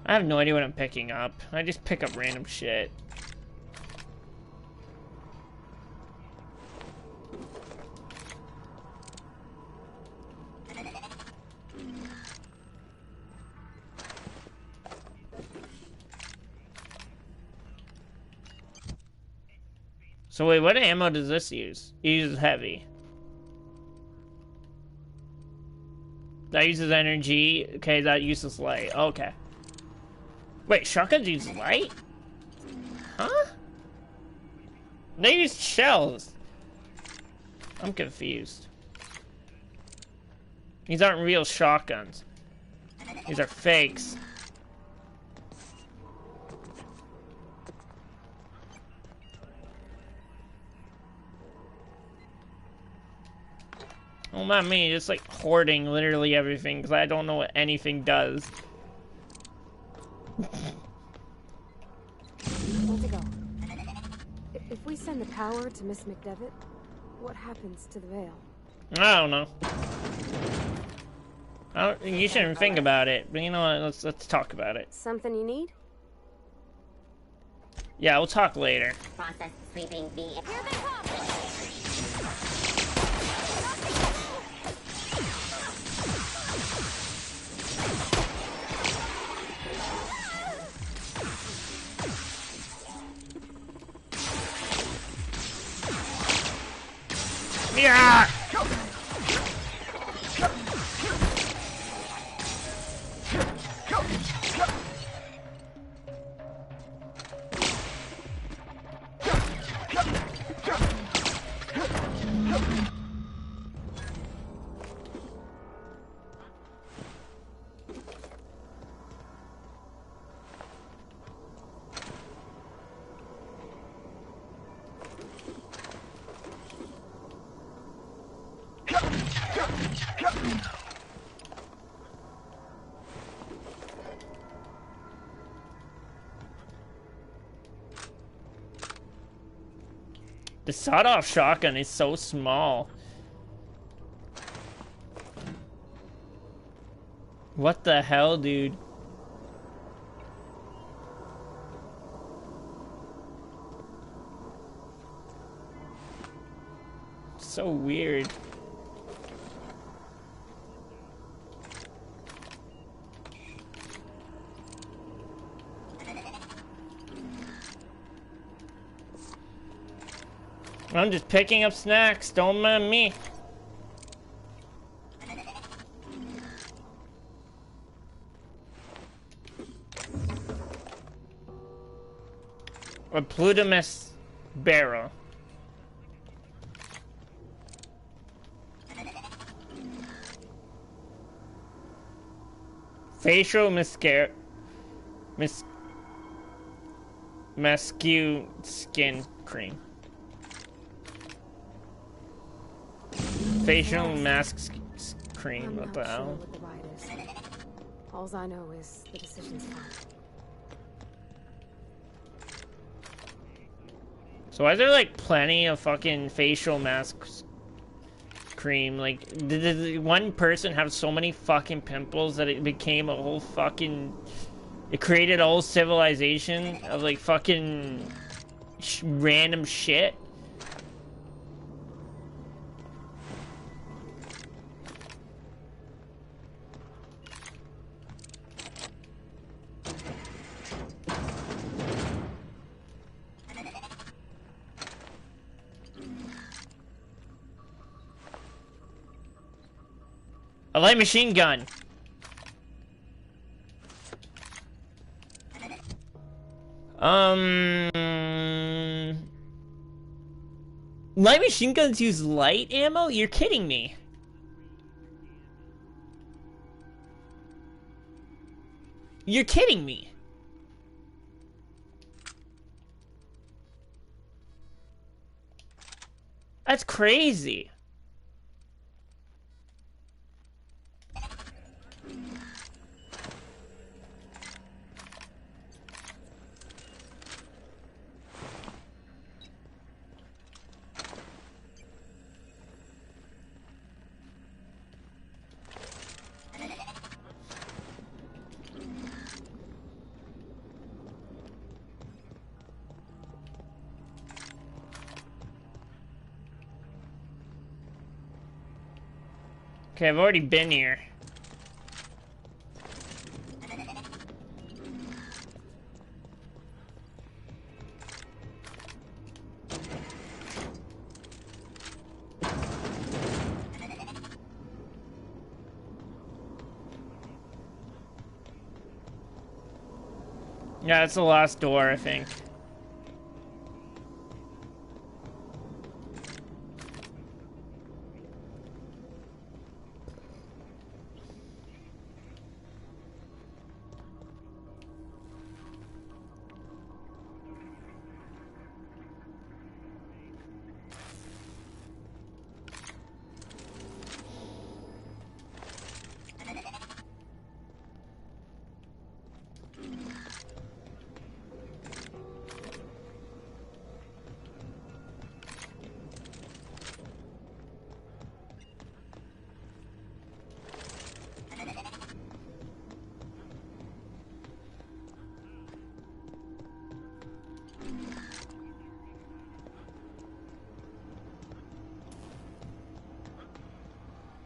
Speaker 1: I have no idea what I'm picking up. I just pick up random shit. So wait, what ammo does this use? It uses heavy. That uses energy. Okay, that uses light. Okay. Wait, shotguns use light? Huh? They use shells. I'm confused. These aren't real shotguns. These are fakes. Oh, not me, just like hoarding literally everything because I don't know what anything does.
Speaker 2: Let's go. If we send the power to Miss McDevitt, what happens to the veil?
Speaker 1: I don't know. You shouldn't think about it, but you know what? Let's talk about it.
Speaker 2: Something you need?
Speaker 1: Yeah, we'll talk later.
Speaker 4: Process sweeping the... Here they come!
Speaker 1: Yeah! The sawed-off shotgun is so small. What the hell, dude? So weird. I'm just picking up snacks, don't mind me. A Plutomus barrel. Facial mascara. Masque skin cream. Facial mask cream. What the hell?
Speaker 2: What the ride is. All I know is the decision's final.
Speaker 1: So why is there like plenty of fucking facial masks cream? Like, did one person have so many fucking pimples that it became a whole fucking... It created a whole civilization of like fucking random shit? A light machine gun. Light machine guns use light ammo? You're kidding me. You're kidding me. That's crazy. Okay, I've already been here. Yeah, it's the last door, I think.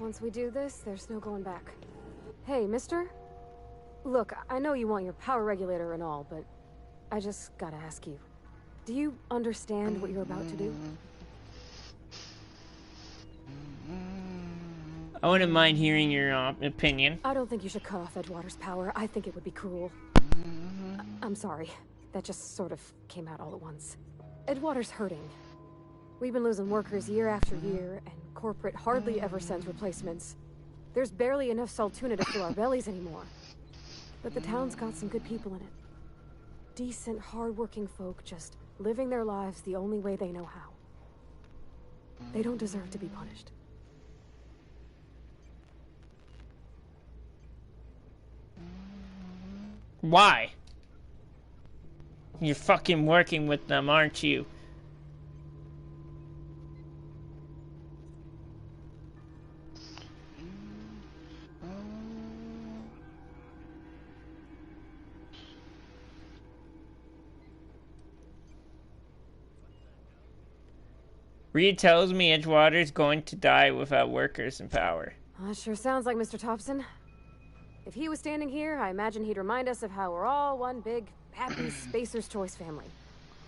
Speaker 2: Once we do this, there's no going back. Hey, mister? Look, I know you want your power regulator and all, but I just gotta ask you. Do you understand what you're about to do?
Speaker 1: I wouldn't mind hearing your opinion.
Speaker 2: I don't think you should cut off Edgewater's power. I think it would be cruel. I'm sorry. That just sort of came out all at once. Edgewater's hurting. We've been losing workers year after year, and corporate hardly ever sends replacements. There's barely enough Saltuna to fill our bellies anymore. But the town's got some good people in it. Decent, hard-working folk just living their lives the only way they know how. They don't deserve to be punished.
Speaker 1: Why? You're fucking working with them, aren't you? Reed tells me Edgewater's going to die without workers in power.
Speaker 2: That sure sounds like Mr. Thompson. If he was standing here, I imagine he'd remind us of how we're all one big, happy Spacer's Choice family.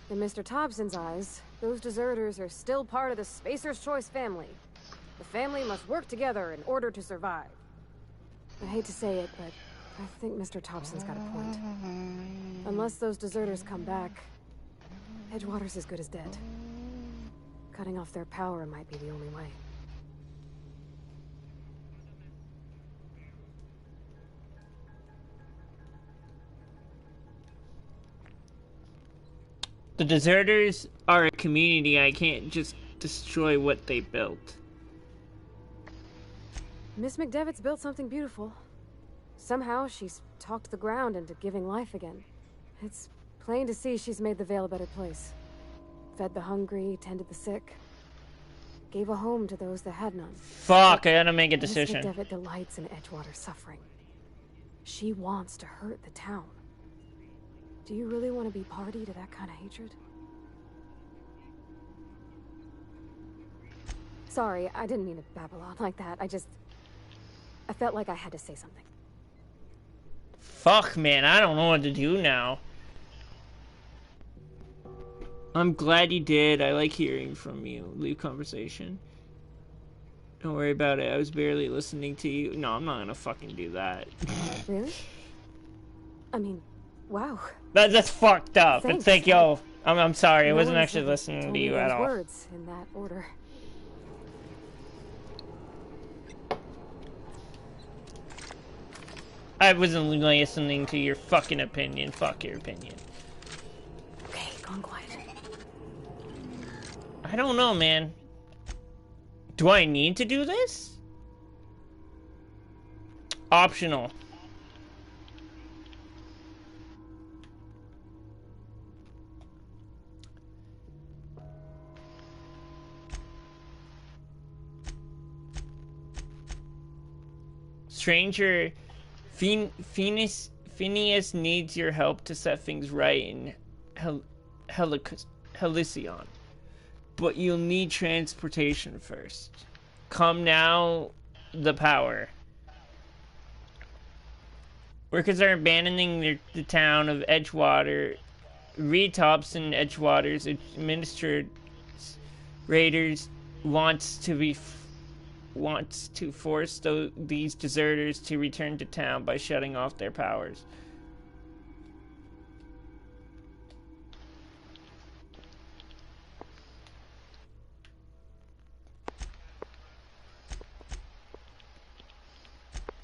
Speaker 2: In Mr. Thompson's eyes, those deserters are still part of the Spacer's Choice family. The family must work together in order to survive. I hate to say it, but I think Mr. Thompson's got a point. Unless those deserters come back, Edgewater's as good as dead. Cutting off their power might be the only way.
Speaker 1: The deserters are a community. I can't just destroy what they built.
Speaker 2: Miss McDevitt's built something beautiful. Somehow she's talked the ground into giving life again. It's plain to see she's made the Vale a better place. Fed the hungry, tended the sick. Gave a home to those that had none.
Speaker 1: Fuck, I gotta make a decision.
Speaker 2: Miss McDevitt delights in Edgewater's suffering. She wants to hurt the town. Do you really want to be party to that kind of hatred? Sorry, I didn't mean to babble on like that. I felt like I had to say something.
Speaker 1: Fuck, man, I don't know what to do now. I'm glad you did. I like hearing from you. Leave conversation. Don't worry about it. I was barely listening to you. No, I'm not gonna fucking do that.
Speaker 2: Really? I mean, wow.
Speaker 1: That's fucked up.
Speaker 2: Thanks.
Speaker 1: It's like, yo, I'm sorry. I
Speaker 2: No
Speaker 1: wasn't
Speaker 2: one's
Speaker 1: actually
Speaker 2: ever
Speaker 1: listening
Speaker 2: told
Speaker 1: to
Speaker 2: me
Speaker 1: you at
Speaker 2: those
Speaker 1: all.
Speaker 2: words in that order.
Speaker 1: I wasn't listening to your fucking opinion. Fuck your opinion.
Speaker 2: Okay, gone quiet.
Speaker 1: I don't know, man. Do I need to do this? Optional. Stranger, Phineas needs your help to set things right in Halcyon. But you'll need transportation first. Come now, the power. Workers are abandoning the town of Edgewater. Reed Thompson, Edgewater's administrators wants to force these deserters to return to town by shutting off their powers.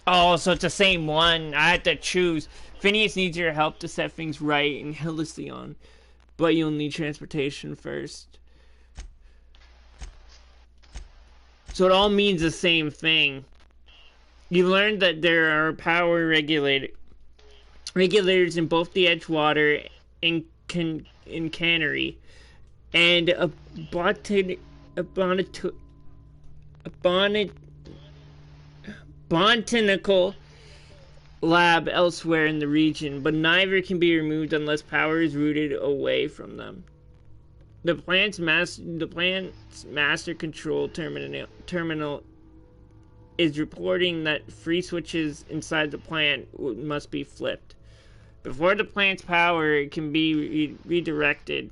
Speaker 1: Oh, so it's the same one. I had to choose. Phineas needs your help to set things right in Halcyon, but you'll need transportation first. So it all means the same thing. You learned that there are power regulators in both the Edgewater and Cannery, and a botanical lab elsewhere in the region, but neither can be removed unless power is rooted away from them. The plant's master control terminal is reporting that free switches inside the plant must be flipped. Before the plant's power can be redirected,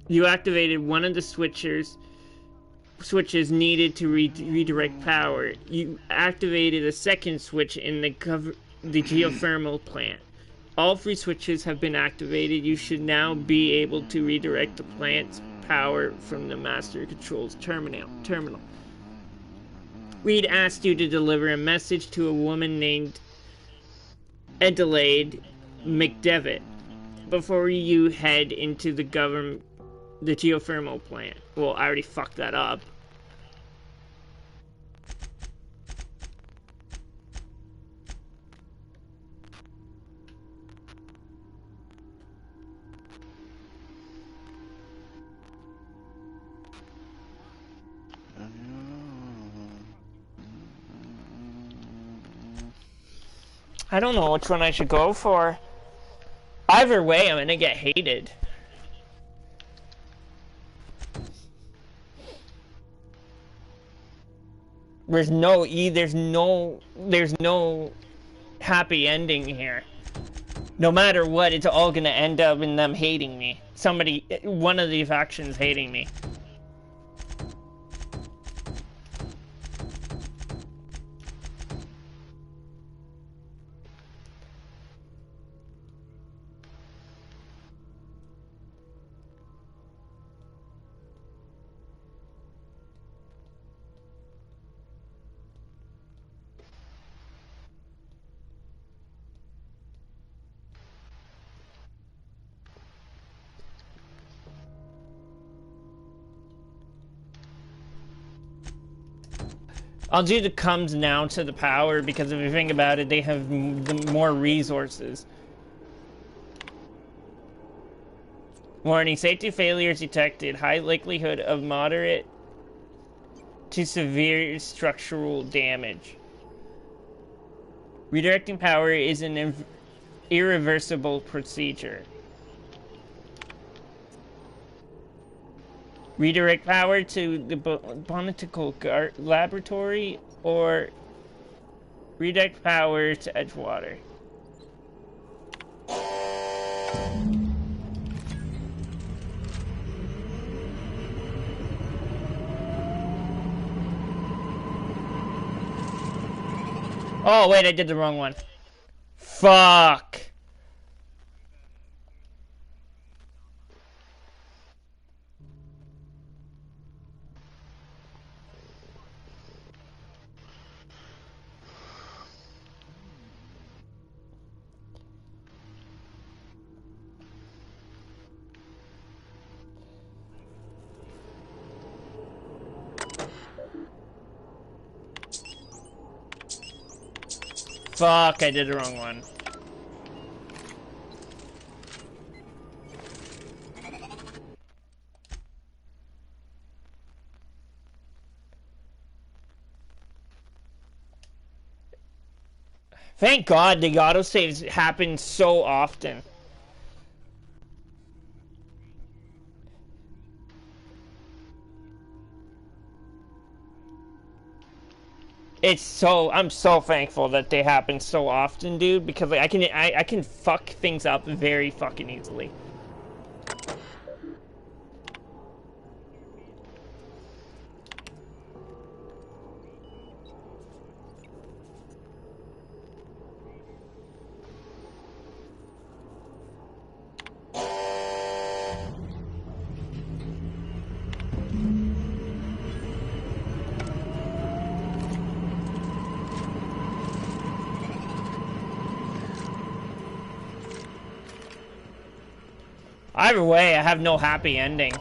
Speaker 1: you activated one of the switches needed to redirect power. You activated a second switch in the geothermal plant. All three switches have been activated. You should now be able to redirect the plant's power from the master control's terminal. Reed asked you to deliver a message to a woman named Adelaide McDevitt before you head into the geothermal plant. Well, I already fucked that up. I don't know which one I should go for. Either way, I'm gonna get hated. There's no happy ending here. No matter what, it's all gonna end up in them hating me. One of the factions hating me. I'll do the comes now to the power because if you think about it, they have more resources. Warning, safety failures detected. High likelihood of moderate to severe structural damage. Redirecting power is an irreversible procedure. Redirect power to the botanical laboratory or redirect power to Edgewater. Oh, wait, I did the wrong one. Fuck. Fuck, I did the wrong one. Thank God the autosaves happen so often. I'm so thankful that they happen so often, dude, because like I can fuck things up very fucking easily. Either way, I have no happy ending.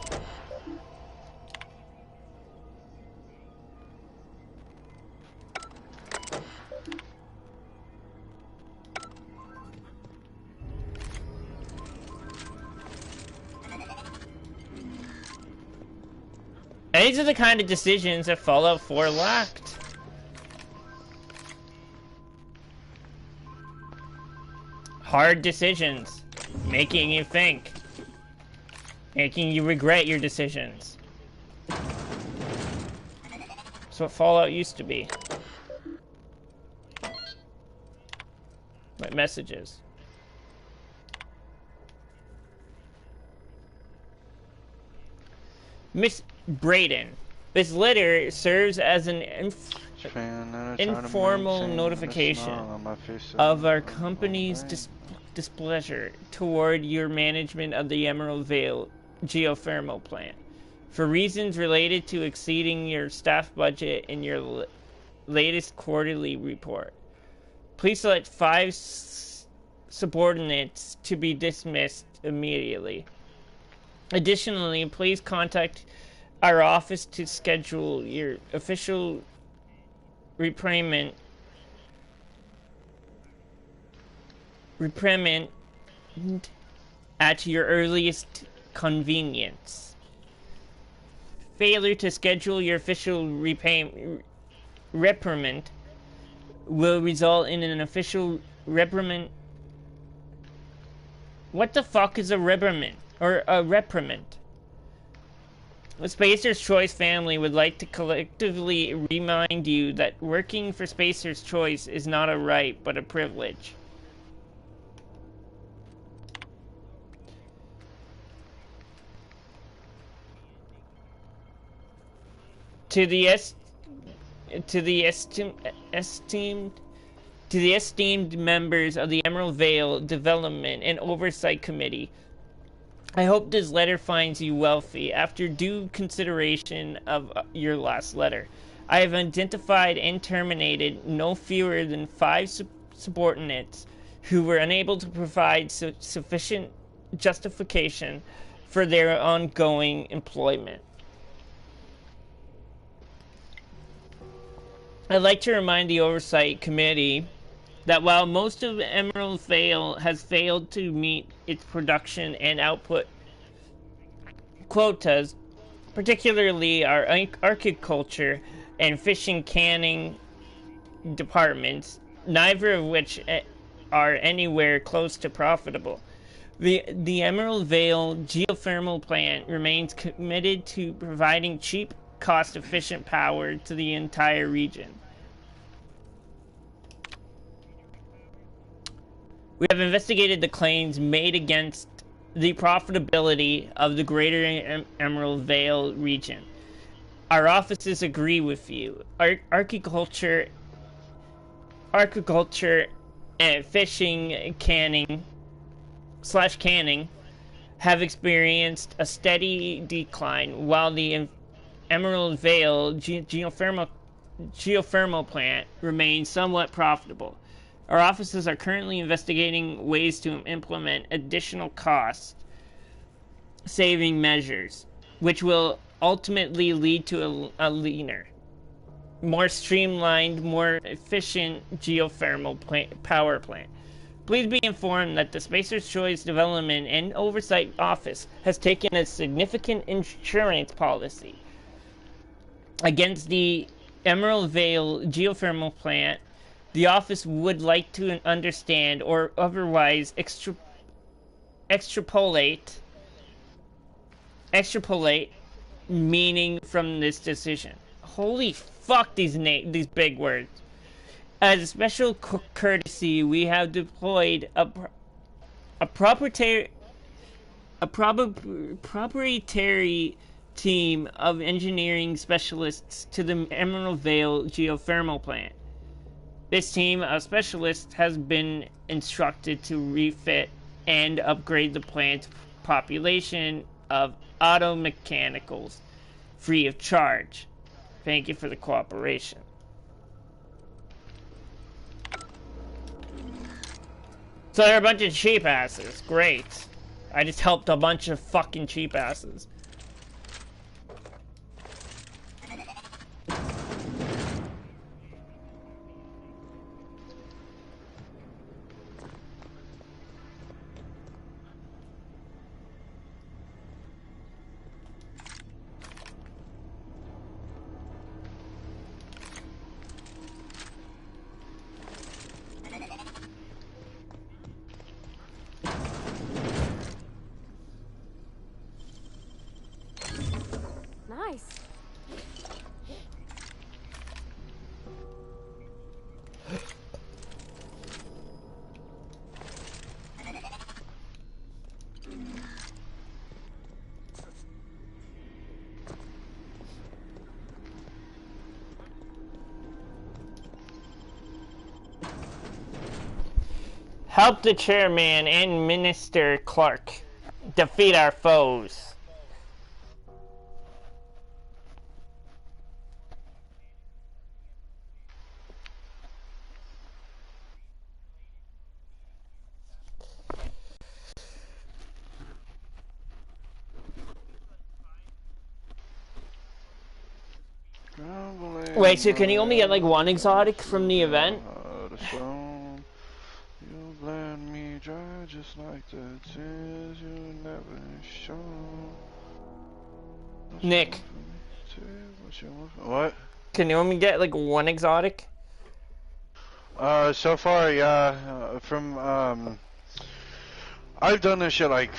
Speaker 1: And these are the kind of decisions that Fallout 4 lacked. Hard decisions, making you think. Making you regret your decisions. That's what Fallout used to be. My messages. Miss Braden, this letter serves as an informal notification of our company's displeasure toward your management of the Emerald Vale geothermal plant for reasons related to exceeding your staff budget in your latest quarterly report. Please select 5 subordinates to be dismissed immediately. Additionally, please contact our office to schedule your official reprimand at your earliest convenience. Failure to schedule your official reprimand will result in an official reprimand. What the fuck is a reprimand? Or a reprimand? The Spacer's Choice family would like to collectively remind you that working for Spacer's Choice is not a right, but a privilege. To the esteemed members of the Emerald Vale Development and Oversight Committee, I hope this letter finds you wealthy. After due consideration of your last letter, I have identified and terminated no fewer than 5 subordinates who were unable to provide sufficient justification for their ongoing employment. I'd like to remind the Oversight Committee that while most of Emerald Vale has failed to meet its production and output quotas, particularly our agriculture and fishing canning departments, neither of which are anywhere close to profitable, the Emerald Vale geothermal plant remains committed to providing cheap, cost-efficient power to the entire region. We have investigated the claims made against the profitability of the greater Emerald Vale region. Our offices agree with you. Agriculture agriculture, and fishing, canning have experienced a steady decline, while the Emerald Vale geothermal plant remains somewhat profitable. Our offices are currently investigating ways to implement additional cost-saving measures, which will ultimately lead to a leaner, more streamlined, more efficient power plant. Please be informed that the Spacer's Choice Development and Oversight Office has taken a significant insurance policy against the Emerald Vale geothermal plant. The office would like to understand or otherwise extrapolate meaning from this decision. Holy fuck, these big words. As a special courtesy, we have deployed a proprietary team of engineering specialists to the Emerald Vale geothermal plant. This team of specialists has been instructed to refit and upgrade the plant's population of auto mechanicals free of charge. Thank you for the cooperation. So they're a bunch of cheap asses. Great. I just helped a bunch of fucking cheap asses.
Speaker 2: Nice.
Speaker 1: Help the chairman and Minister Clark defeat our foes. Wait, so can you only get like one exotic from the event?
Speaker 3: You let me dry just like the tears you never show.
Speaker 1: Nick.
Speaker 3: What?
Speaker 1: Can you only get like one exotic?
Speaker 3: So far, yeah. I've done this shit like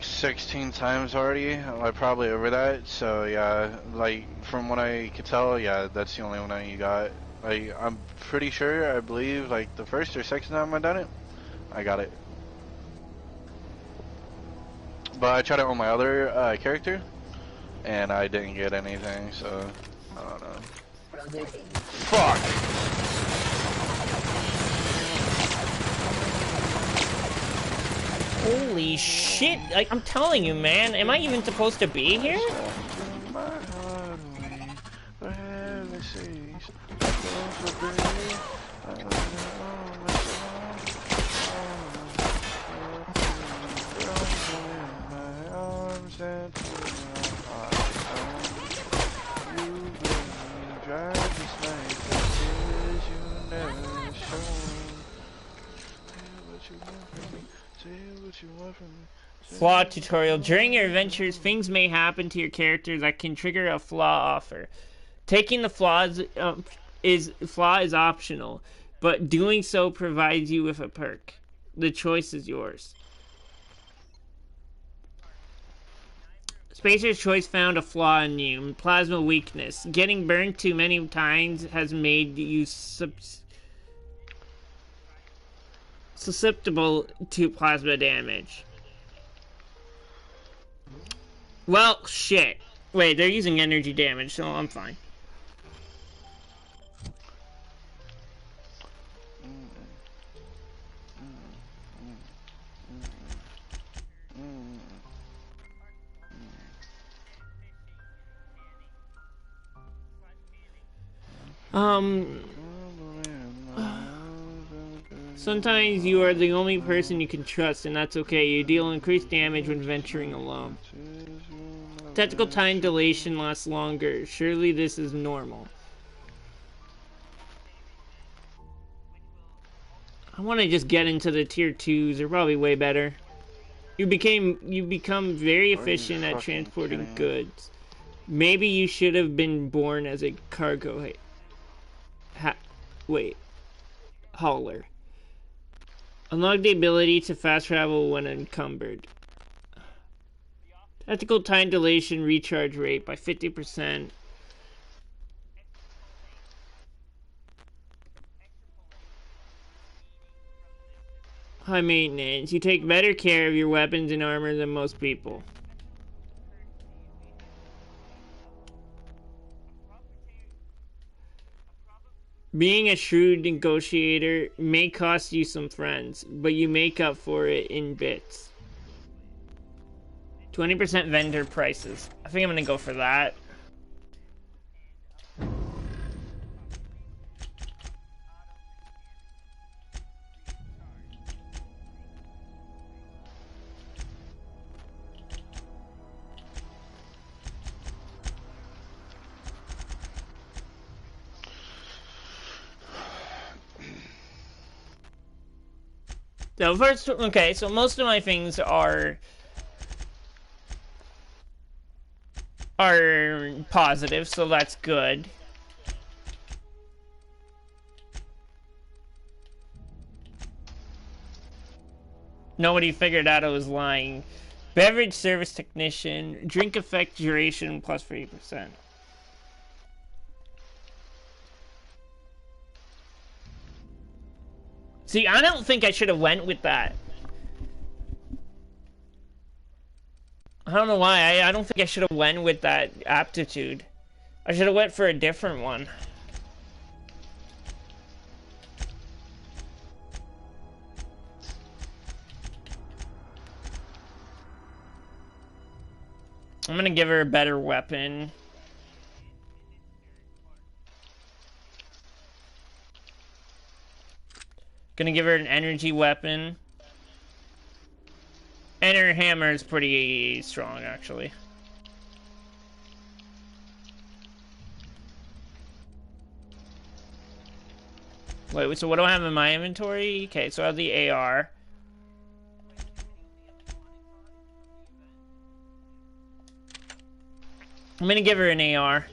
Speaker 3: 16 times already. Like probably over that. So yeah, like from what I could tell, yeah, that's the only one that you got. Like I'm pretty sure. I believe like the first or second time I done it, I got it. But I tried it on my other character, and I didn't get anything. So I don't know. Fuck.
Speaker 1: Holy shit, like, I'm telling you, man, am I even supposed to be here? Flaw tutorial. During your adventures, things may happen to your character that can trigger a flaw offer. Taking the flaw is optional, but doing so provides you with a perk. The choice is yours. Spacer's Choice found a flaw in you, plasma weakness. Getting burned too many times has made you susceptible to plasma damage. Well, shit. Wait, they're using energy damage, so I'm fine. Um, sometimes you are the only person you can trust, and that's okay. You deal increased damage when venturing alone. Tactical time dilation lasts longer. Surely this is normal. I want to just get into the tier 2s. They're probably way better. You become very efficient at transporting goods. Maybe you should have been born as a cargo hauler. Unlock the ability to fast travel when encumbered. Tactical time dilation recharge rate by 50%. High maintenance. You take better care of your weapons and armor than most people. Being a shrewd negotiator may cost you some friends, but you make up for it in bits. 20% vendor prices. I think I'm gonna go for that. So first, okay, so most of my things are positive, so that's good. Nobody figured out I was lying. Beverage service technician, drink effect duration plus 30%. See, I don't think I should have went with that. I don't know why. I don't think I should have went with that aptitude. I should have went for a different one. I'm gonna give her a better weapon. Gonna give her an energy weapon. And her hammer is pretty strong, actually. Wait, so what do I have in my inventory? Okay, so I have the AR. I'm gonna give her an AR.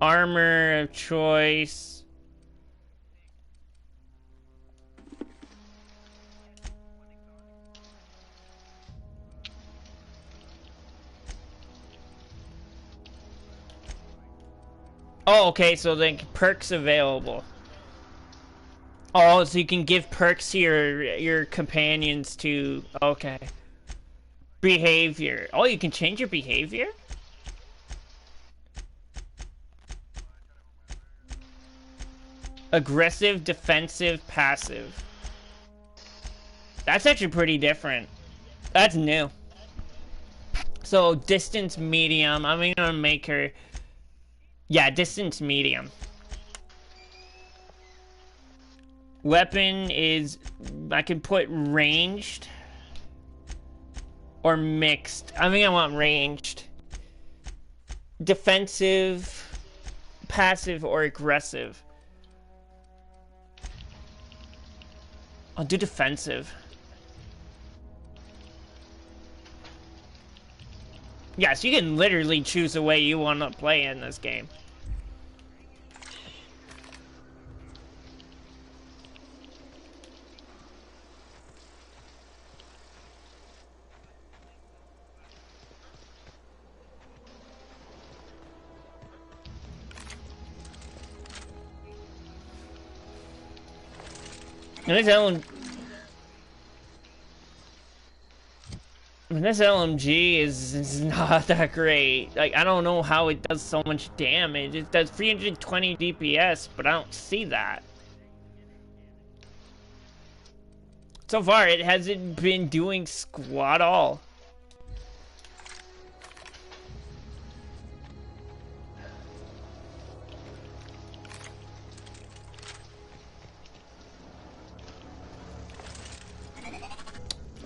Speaker 1: Armor of choice. Oh, okay, so the perks available. Oh, so you can give perks to your companions to... Okay. Behavior. Oh, you can change your behavior? Aggressive, defensive, passive. That's actually pretty different. That's new. So, distance medium. I'm gonna make her... Yeah, distance medium. Weapon is... I can put ranged. Or mixed. I think I want ranged. Defensive, passive, or aggressive. I'll do defensive. Yes, you can literally choose the way you want to play in this game. And this LMG is not that great. Like, I don't know how it does so much damage. It does 320 DPS, but I don't see that. So far, it hasn't been doing squat all.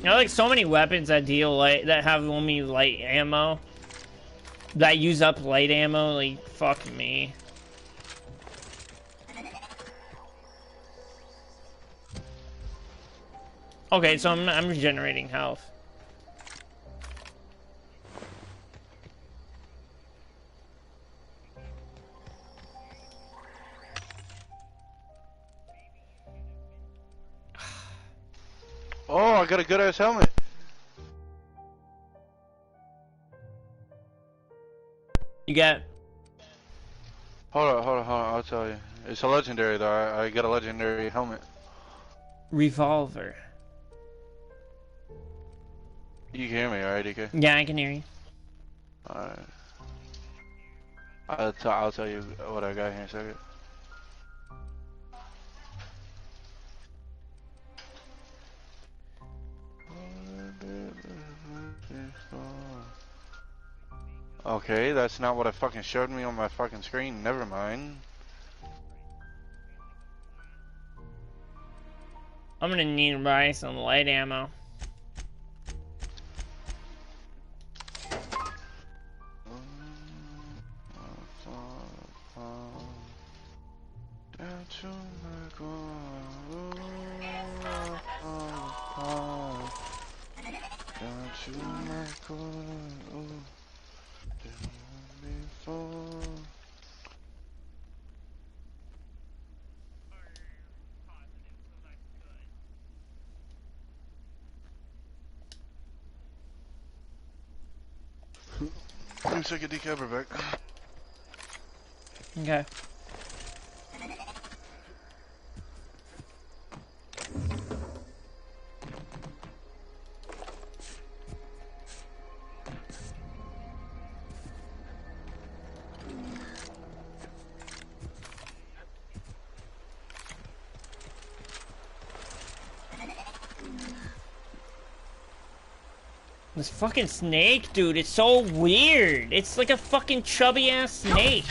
Speaker 1: I like so many weapons that deal light, that have only light ammo. That use up light ammo, like, fuck me. Okay, so I'm regenerating health.
Speaker 3: Oh, I got a good ass helmet.
Speaker 1: You got
Speaker 3: Hold on, I'll tell you. It's a legendary though. I got a legendary helmet.
Speaker 1: revolver.
Speaker 3: You can hear me, alright, DK?
Speaker 1: Yeah, I can hear you.
Speaker 3: Alright. I'll tell you what I got here in a second. Okay, that's not what it fucking showed me on my fucking screen. Never mind.
Speaker 1: I'm gonna need to buy some light ammo.
Speaker 3: Let me take a decapper back.
Speaker 1: Okay. This fucking snake, dude, it's so weird. It's like a fucking chubby ass snake.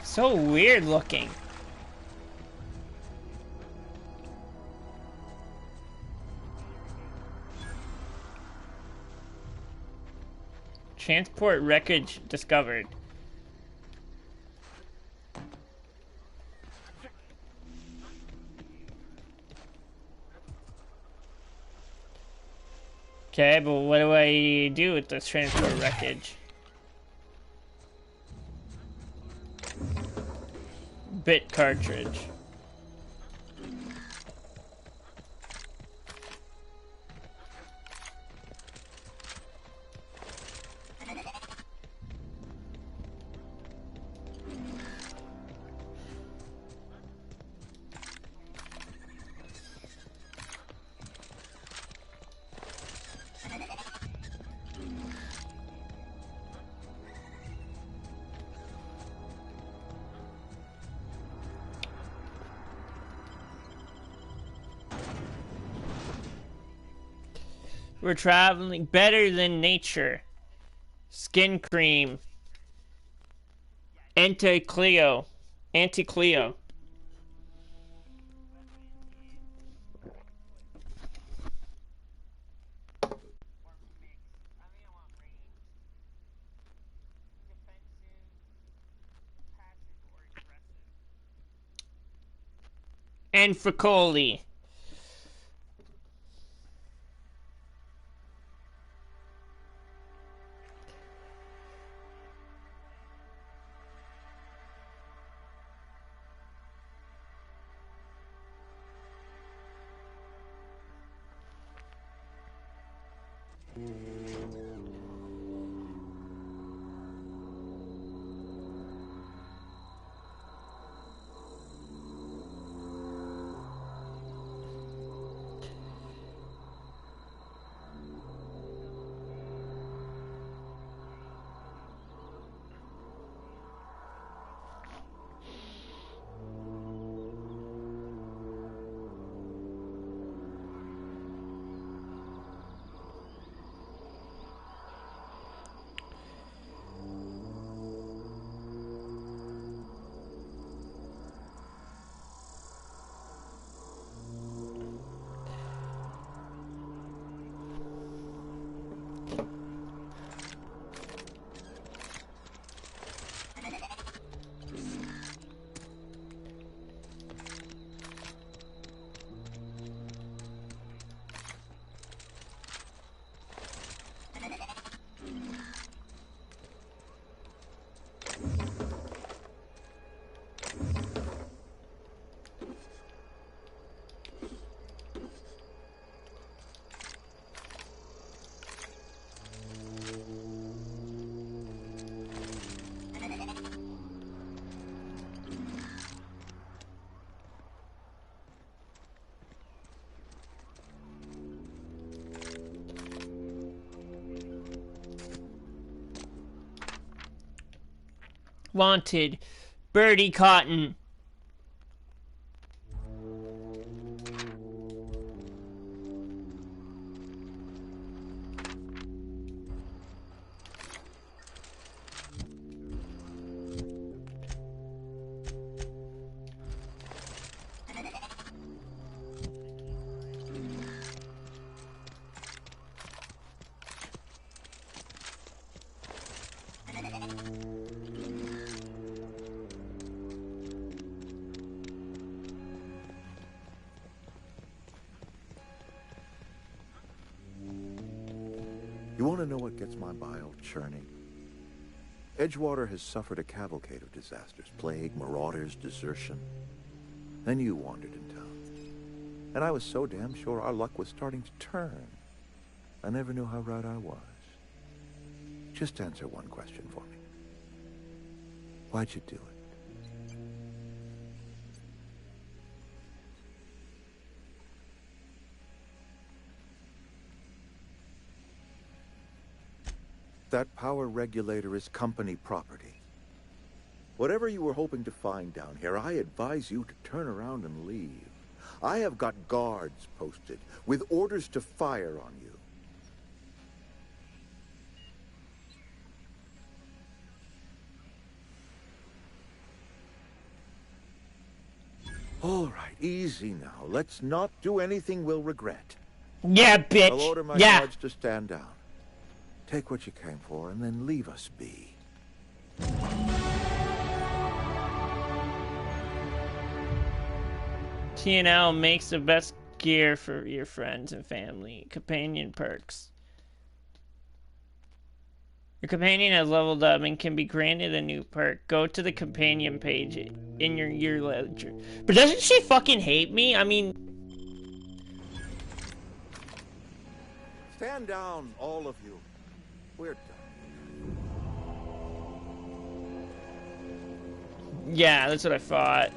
Speaker 1: So weird looking. Transport wreckage discovered. Okay, but what do I do with this transport wreckage? Bit cartridge. We're traveling better than nature. Skin cream. Anti-Cleo. Anti-Cleo. And Fricoli. Wanted. Birdie Cotton.
Speaker 6: You want to know what gets my bile churning? Edgewater has suffered a cavalcade of disasters. Plague, marauders, desertion. Then you wandered in town. And I was so damn sure our luck was starting to turn. I never knew how right I was. Just answer one question for me. Why'd you do it? That power regulator is company property. Whatever you were hoping to find down here, I advise you to turn around and leave. I have got guards posted with orders to fire on you. All right, easy now. Let's not do anything we'll regret.
Speaker 1: Yeah, bitch.
Speaker 6: I'll order my
Speaker 1: Yeah.
Speaker 6: guards to stand down. Take what you came for, and then leave us be.
Speaker 1: TNL makes the best gear for your friends and family. Companion perks. Your companion has leveled up and can be granted a new perk. Go to the companion page in your year ledger. But doesn't she fucking hate me? I mean...
Speaker 6: Stand down, all of you. We're done.
Speaker 1: Yeah, that's what I thought.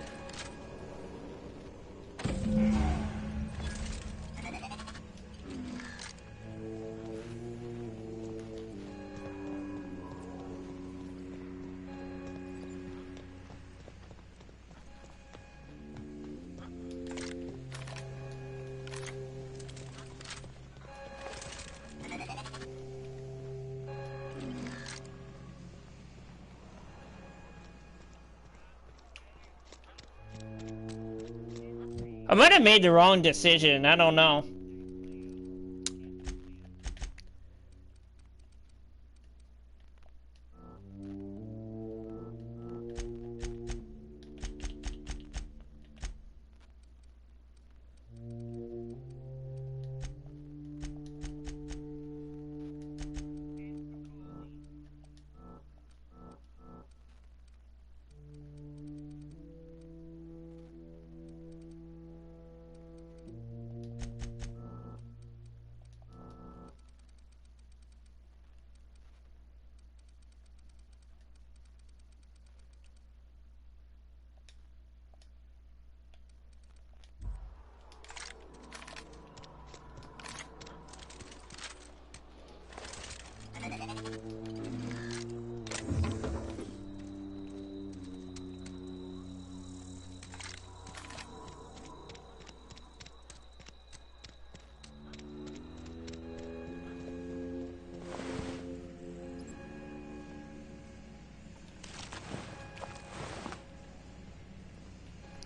Speaker 1: I might have made the wrong decision. I don't know.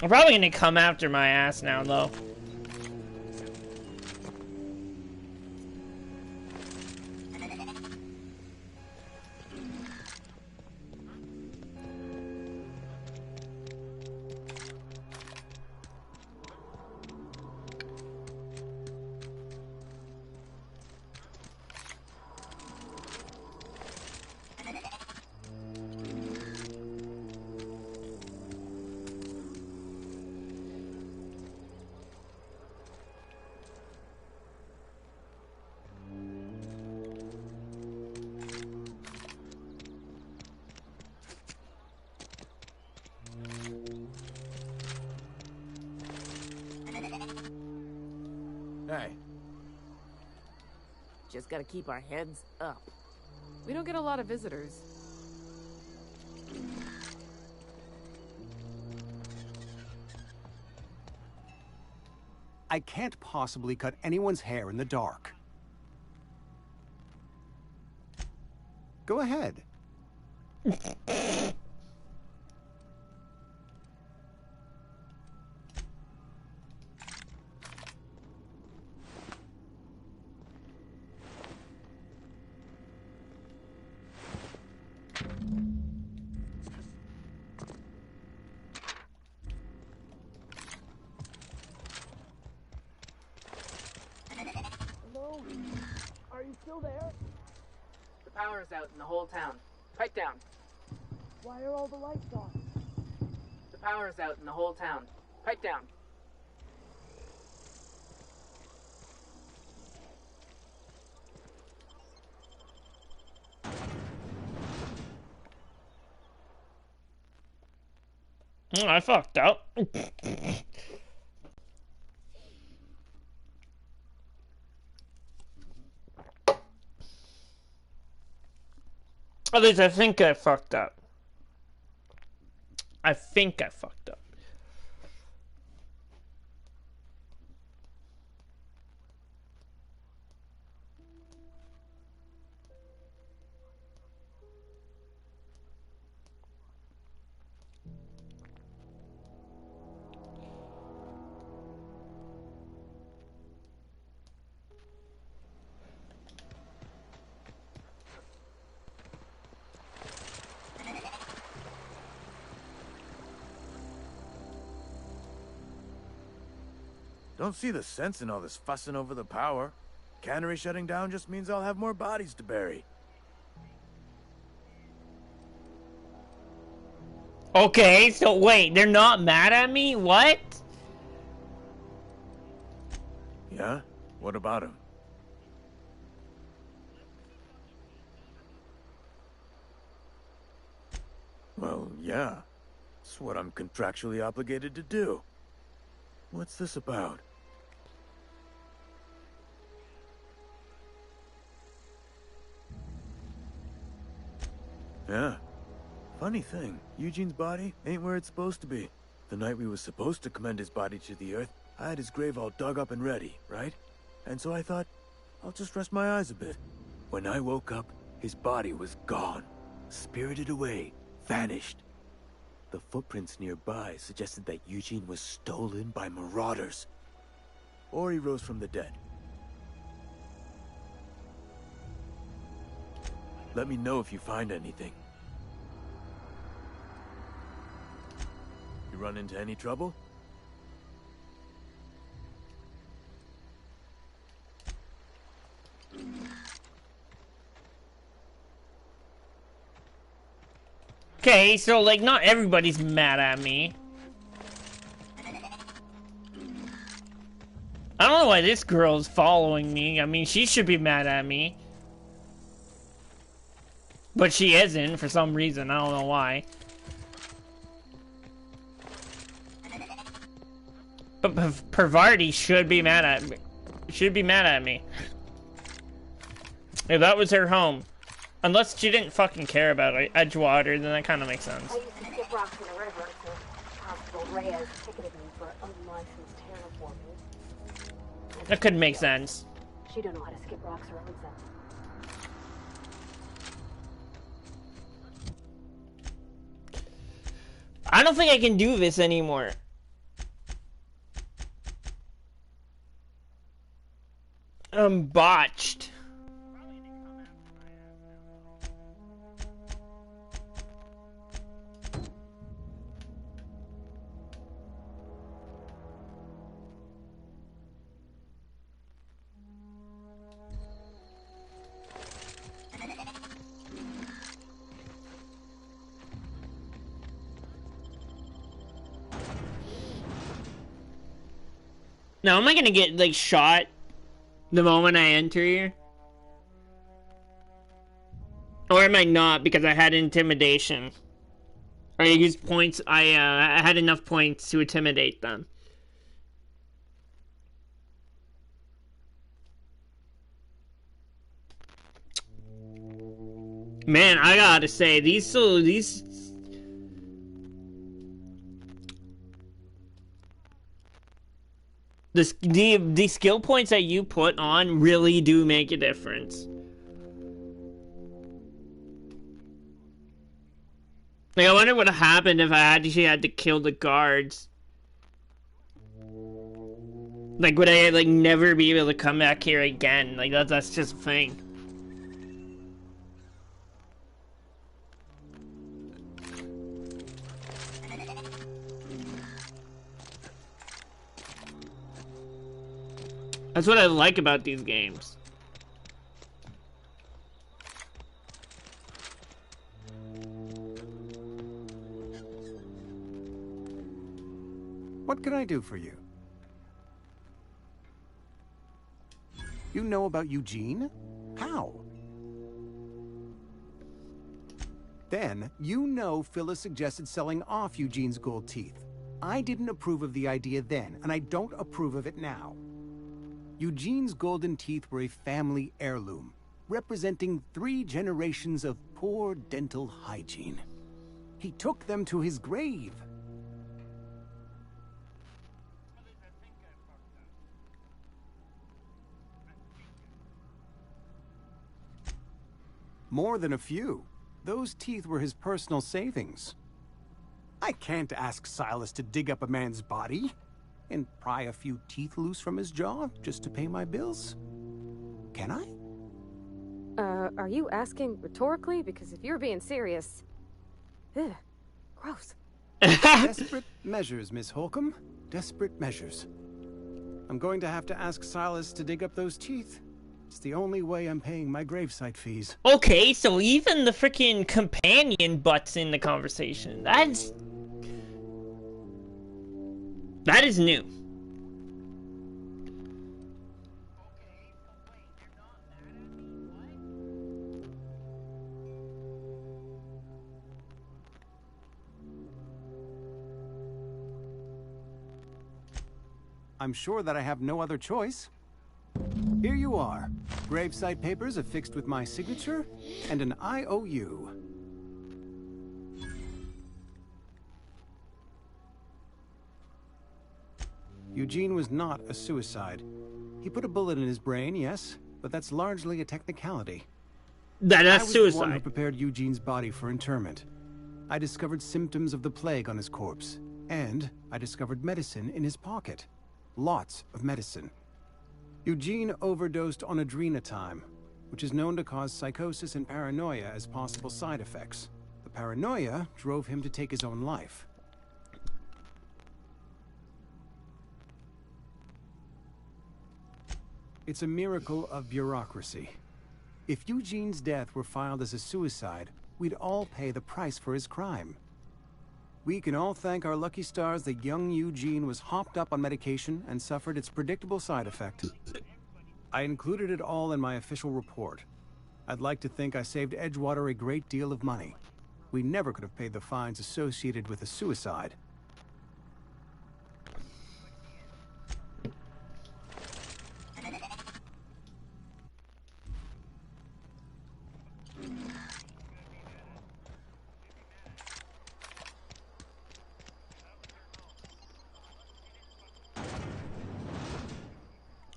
Speaker 1: I'm probably gonna come after my ass now, though.
Speaker 5: Hey.
Speaker 7: Just gotta keep our heads up.
Speaker 2: We don't get a lot of visitors.
Speaker 7: I can't possibly cut anyone's hair in the dark. Go ahead.
Speaker 8: Hello? Are you still there?
Speaker 9: The power's out in the whole town. Pipe down.
Speaker 8: Why are all the lights off?
Speaker 9: The power's out in the whole town. Pipe down.
Speaker 1: I fucked up. At least I think I fucked up. I think I fucked up.
Speaker 10: Don't see the sense in all this fussing over the power. Cannery shutting down just means I'll have more bodies to bury.
Speaker 1: Okay, so wait, they're not mad at me? What?
Speaker 10: Yeah? What about him? Well, yeah. It's what I'm contractually obligated to do. What's this about? Yeah. Funny thing, Eugene's body ain't where it's supposed to be. The night we was supposed to commend his body to the earth, I had his grave all dug up and ready, right? And so I thought, I'll just rest my eyes a bit. When I woke up, his body was gone. Spirited away. Vanished. The footprints nearby suggested that Eugene was stolen by marauders. Or he rose from the dead. Let me know if you find anything. You run into any trouble?
Speaker 1: Okay, so like not everybody's mad at me. I don't know why this girl's following me. I mean, she should be mad at me. But she isn't for some reason. I don't know why. But Parvati should be mad at me. Should be mad at me. If that was her home. Unless she didn't fucking care about Edgewater, then that kind of makes sense.
Speaker 2: I used to skip rocks in the river until Constable Reyes ticketed me for unlicensed terraforming.
Speaker 1: That could make sense.
Speaker 2: She don't know how to skip rocks her own self.
Speaker 1: I don't think I can do this anymore. I'm botched. Now, am I gonna get, like, shot the moment I enter here? Or am I not because I had intimidation? Or I used points, I had enough points to intimidate them. Man, I gotta say, these The skill points that you put on really do make a difference. Like, I wonder what would have happened if I actually had to kill the guards. Like, would I, like, never be able to come back here again? Like, that's just a thing. That's what I like about these games.
Speaker 7: What can I do for you? You know about Eugene? How? Then, you know Phyllis suggested selling off Eugene's gold teeth. I didn't approve of the idea then, and I don't approve of it now. Eugene's golden teeth were a family heirloom, representing 3 generations of poor dental hygiene. He took them to his grave. More than a few. Those teeth were his personal savings. I can't ask Silas to dig up a man's body and pry a few teeth loose from his jaw just to pay my bills. Can I?
Speaker 2: Are you asking rhetorically? Because if you're being serious... Ugh, gross.
Speaker 7: Desperate measures, Miss Holcomb. Desperate measures. I'm going to have to ask Silas to dig up those teeth. It's the only way I'm paying my gravesite fees.
Speaker 1: Okay, so even the freaking companion butts in the conversation. That is new.
Speaker 7: I'm sure that I have no other choice. Here you are. Gravesite papers affixed with my signature and an IOU. Eugene was not a suicide. He put a bullet in his brain, yes, but that's largely a technicality.
Speaker 1: That's
Speaker 7: I was
Speaker 1: suicide.
Speaker 7: the one who prepared Eugene's body for interment. I discovered symptoms of the plague on his corpse, and I discovered medicine in his pocket. Lots of medicine. Eugene overdosed on adrenatime, which is known to cause psychosis and paranoia as possible side effects. The paranoia drove him to take his own life. It's a miracle of bureaucracy. If Eugene's death were filed as a suicide, we'd all pay the price for his crime. We can all thank our lucky stars that young Eugene was hopped up on medication and suffered its predictable side effect. I included it all in my official report. I'd like to think I saved Edgewater a great deal of money. We never could have paid the fines associated with a suicide.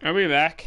Speaker 1: Are we back?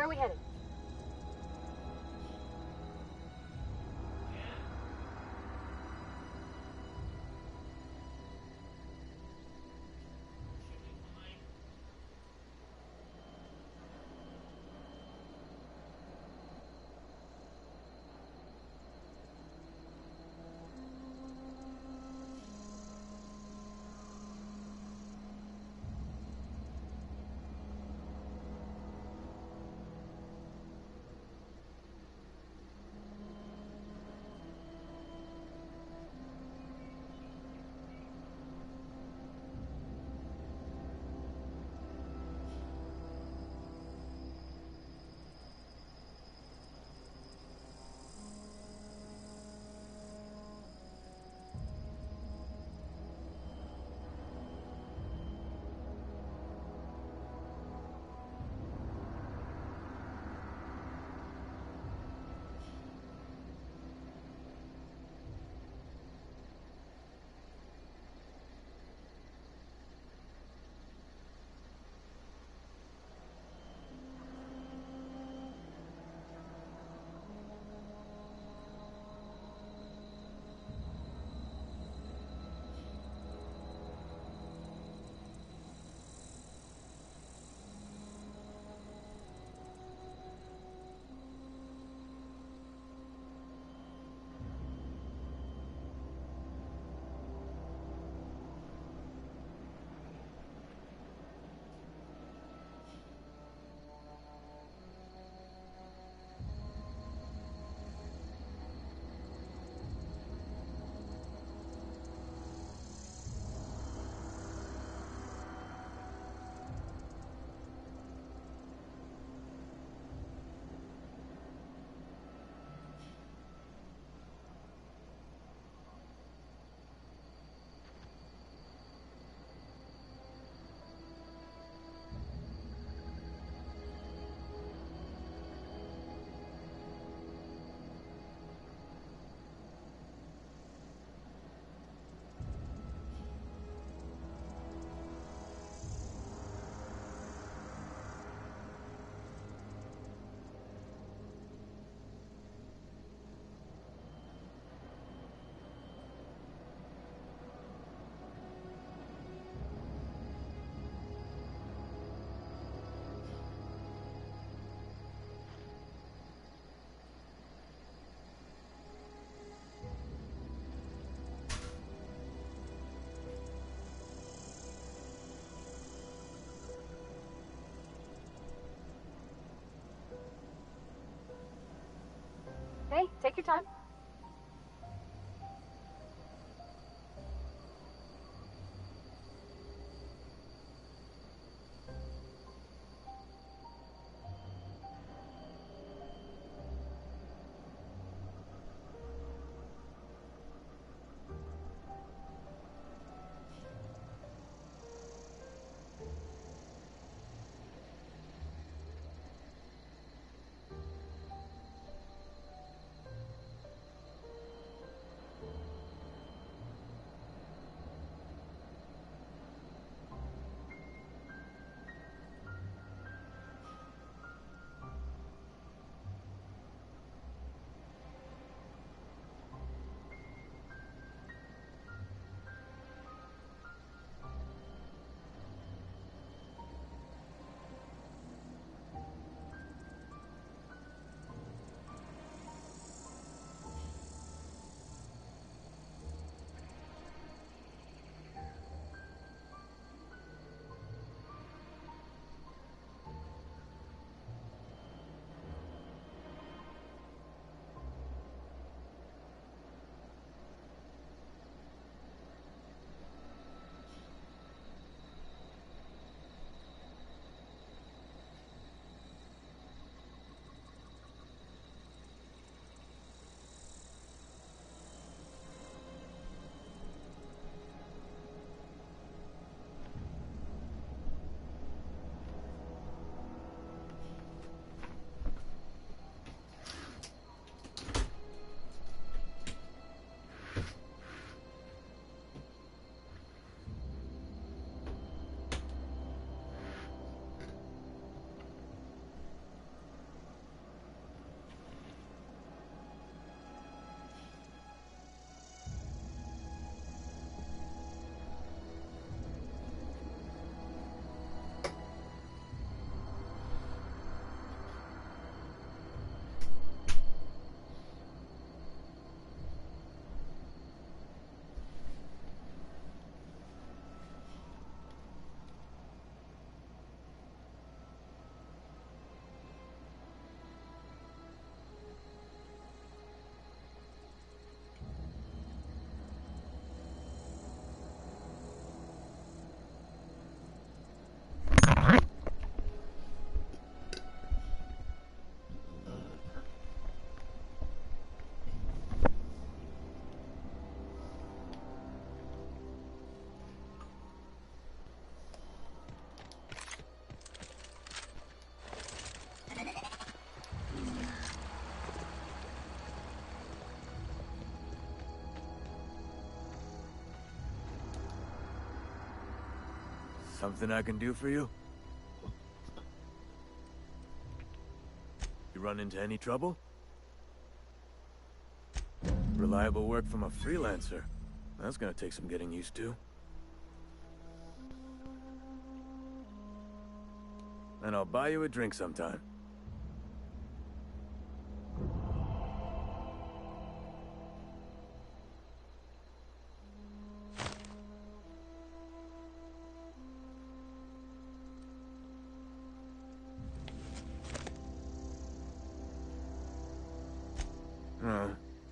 Speaker 2: are we headed? Hey, take your time.
Speaker 10: Something I can do for you? You run into any trouble? Reliable work from a freelancer. That's gonna take some getting used to. And I'll buy you a drink sometime.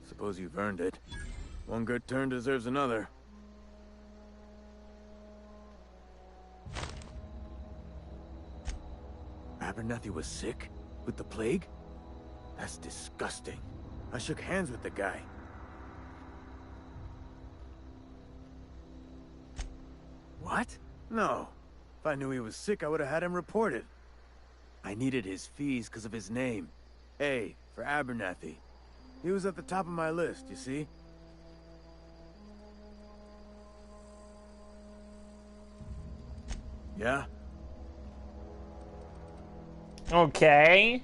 Speaker 10: Suppose you've earned it. One good turn deserves another. Abernathy was sick? With the plague? That's disgusting. I shook hands with the guy. What? No. If I knew he was sick, I would have had him reported. I needed his fees because of his name. A for Abernathy. He was at the top of my list, you see? Yeah?
Speaker 1: Okay.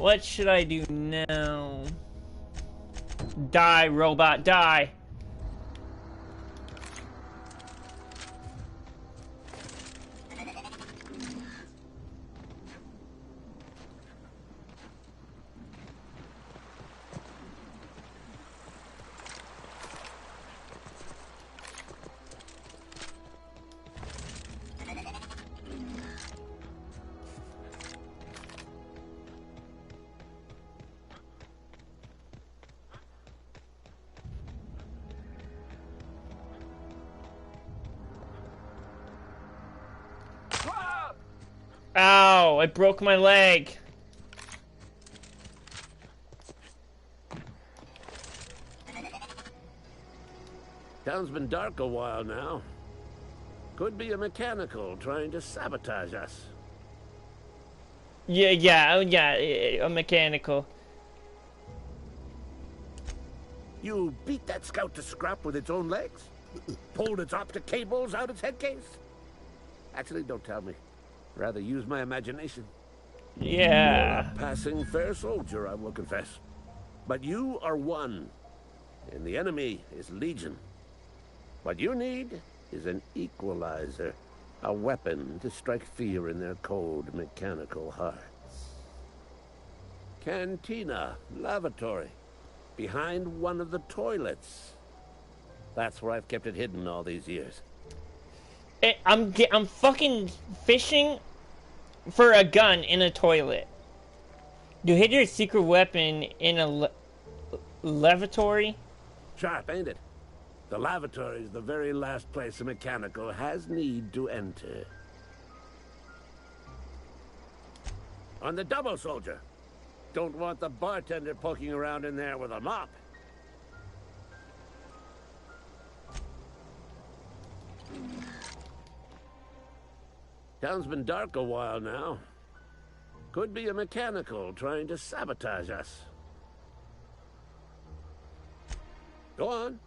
Speaker 1: What should I do now? Die, robot, die! Ow, I broke my leg.
Speaker 11: Town's been dark a while now. Could be a mechanical trying to sabotage us.
Speaker 1: Yeah, a mechanical.
Speaker 11: You beat that scout to scrap with its own legs? Pulled its optic cables out its head case? Actually, don't tell me. Rather use my imagination.
Speaker 1: Yeah.
Speaker 11: You're a passing fair soldier, I will confess. But you are one, and the enemy is legion. What you need is an equalizer, a weapon to strike fear in their cold, mechanical hearts. Cantina, lavatory, behind one of the toilets. That's where I've kept it hidden all these years.
Speaker 1: I'm fucking fishing for a gun in a toilet. You hid your secret weapon in a lavatory?
Speaker 11: Sharp, ain't it? The lavatory is the very last place a mechanical has need to enter. On the double, soldier. Don't want the bartender poking around in there with a mop. Town's been dark a while now. Could be a mechanical trying to sabotage us. Go on.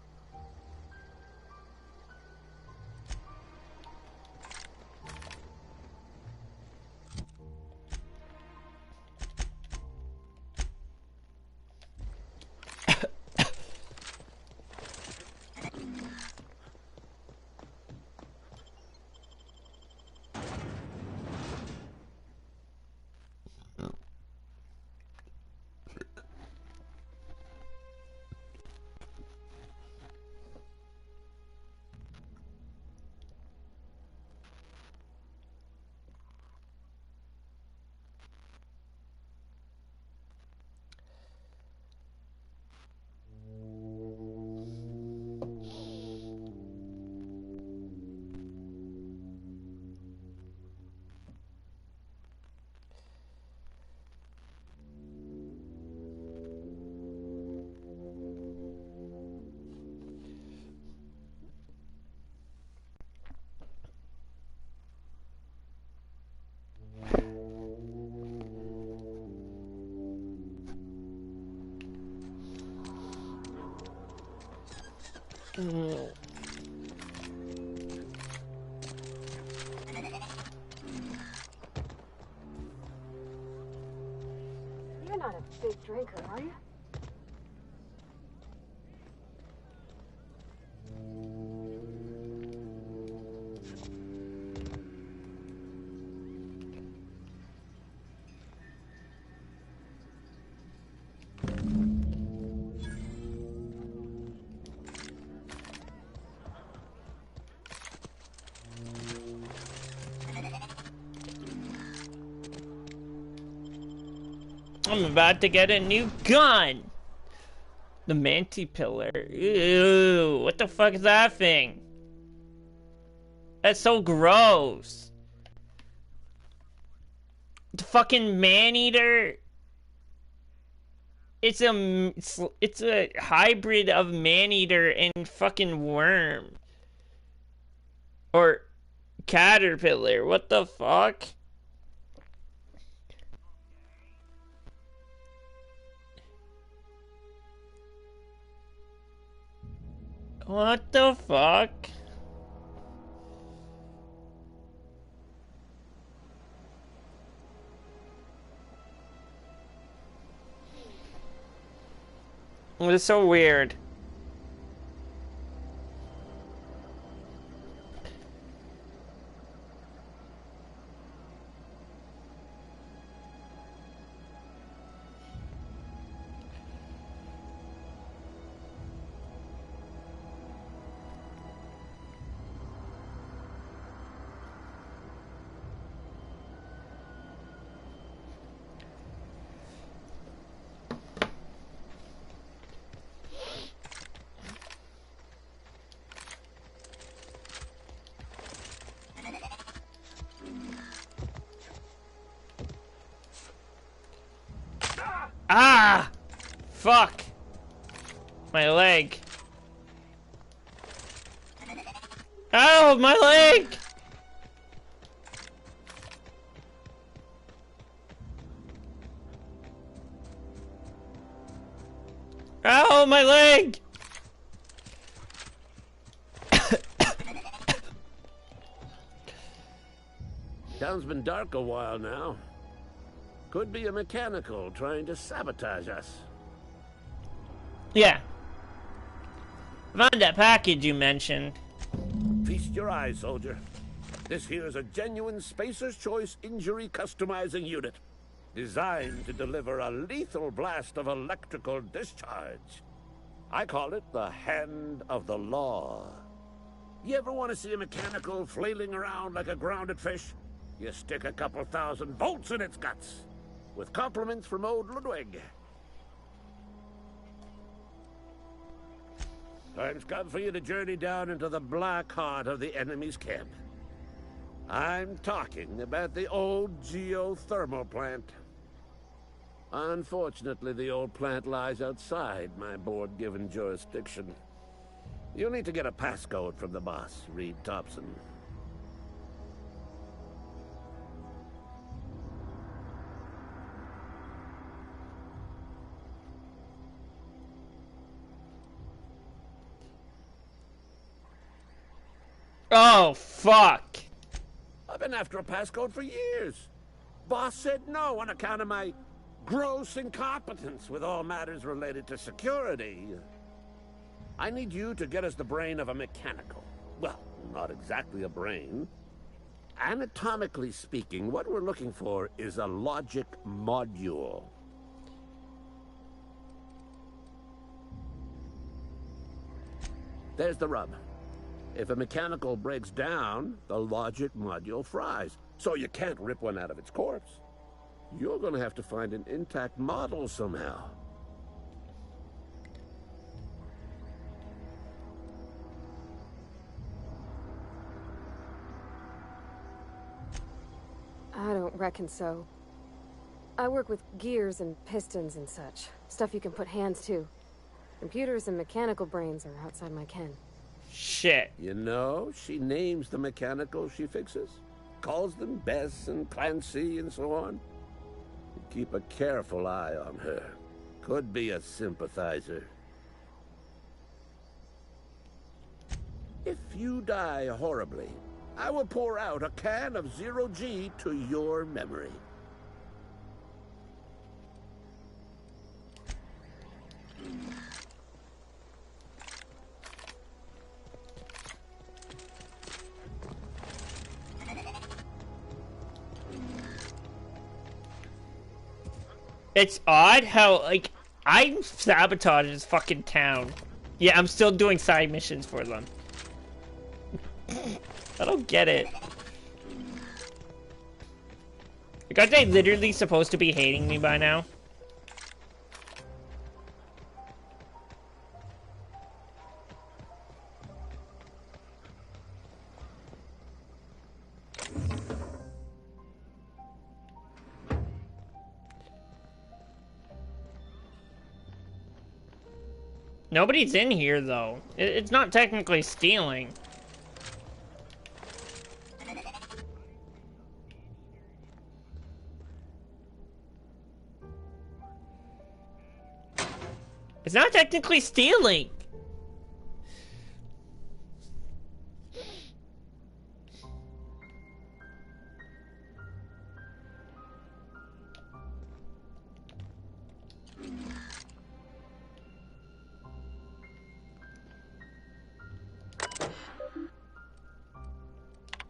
Speaker 2: You're not a big drinker, are you?
Speaker 1: I'm about to get a new gun. The Manti-Pillar. Ew, what the fuck is that thing? That's so gross. The fucking man-eater. It's a hybrid of man-eater and fucking worm. Or caterpillar. What the fuck? What the fuck? It's so weird. Ah! Fuck! My leg. Ow, my leg! Ow, my leg!
Speaker 11: Town's been dark a while now. Could be a mechanical trying to sabotage us.
Speaker 1: Yeah. Found that package you mentioned.
Speaker 11: Feast your eyes, soldier. This here is a genuine Spacer's Choice injury customizing unit. Designed to deliver a lethal blast of electrical discharge. I call it the Hand of the Law. You ever want to see a mechanical flailing around like a grounded fish? You stick a couple thousand volts in its guts. With compliments from old Ludwig. Time's come for you to journey down into the black heart of the enemy's camp. I'm talking about the old geothermal plant. Unfortunately, the old plant lies outside my board-given jurisdiction. You'll need to get a passcode from the boss, Reed Thompson.
Speaker 1: Oh, fuck.
Speaker 11: I've been after a passcode for years. Boss said no on account of my gross incompetence with all matters related to security. I need you to get us the brain of a mechanical. Well, not exactly a brain. Anatomically speaking, what we're looking for is a logic module. There's the rub. If a mechanical breaks down, the logic module fries, so you can't rip one out of its corpse. You're gonna have to find an intact model somehow.
Speaker 2: I don't reckon so. I work with gears and pistons and such. Stuff you can put hands to. Computers and mechanical brains are outside my ken.
Speaker 1: Shit.
Speaker 11: You know, she names the mechanicals she fixes. Calls them Bess and Clancy and so on. Keep a careful eye on her. Could be a sympathizer. you die horribly, I will pour out a can of zero G to your memory.
Speaker 1: It's odd how, like, I sabotaged this fucking town. Yeah, I'm still doing side missions for them. I don't get it. Like, aren't they literally supposed to be hating me by now? Nobody's in here, though. It's not technically stealing. It's not technically stealing.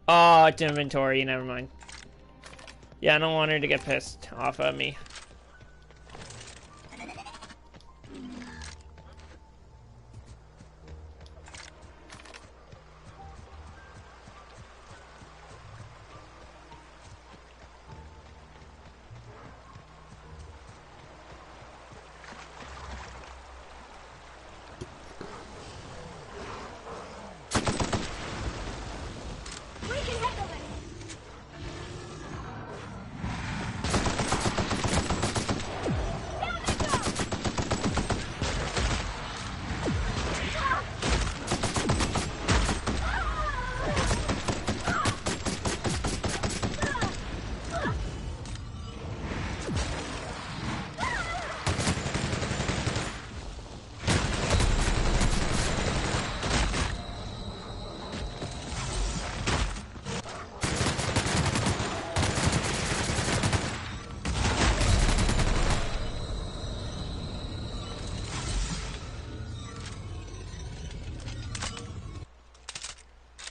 Speaker 1: Oh, it's inventory. Never mind. Yeah, I don't want her to get pissed off at me.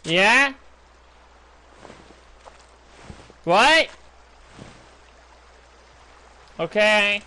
Speaker 1: Yeah? What? Okay.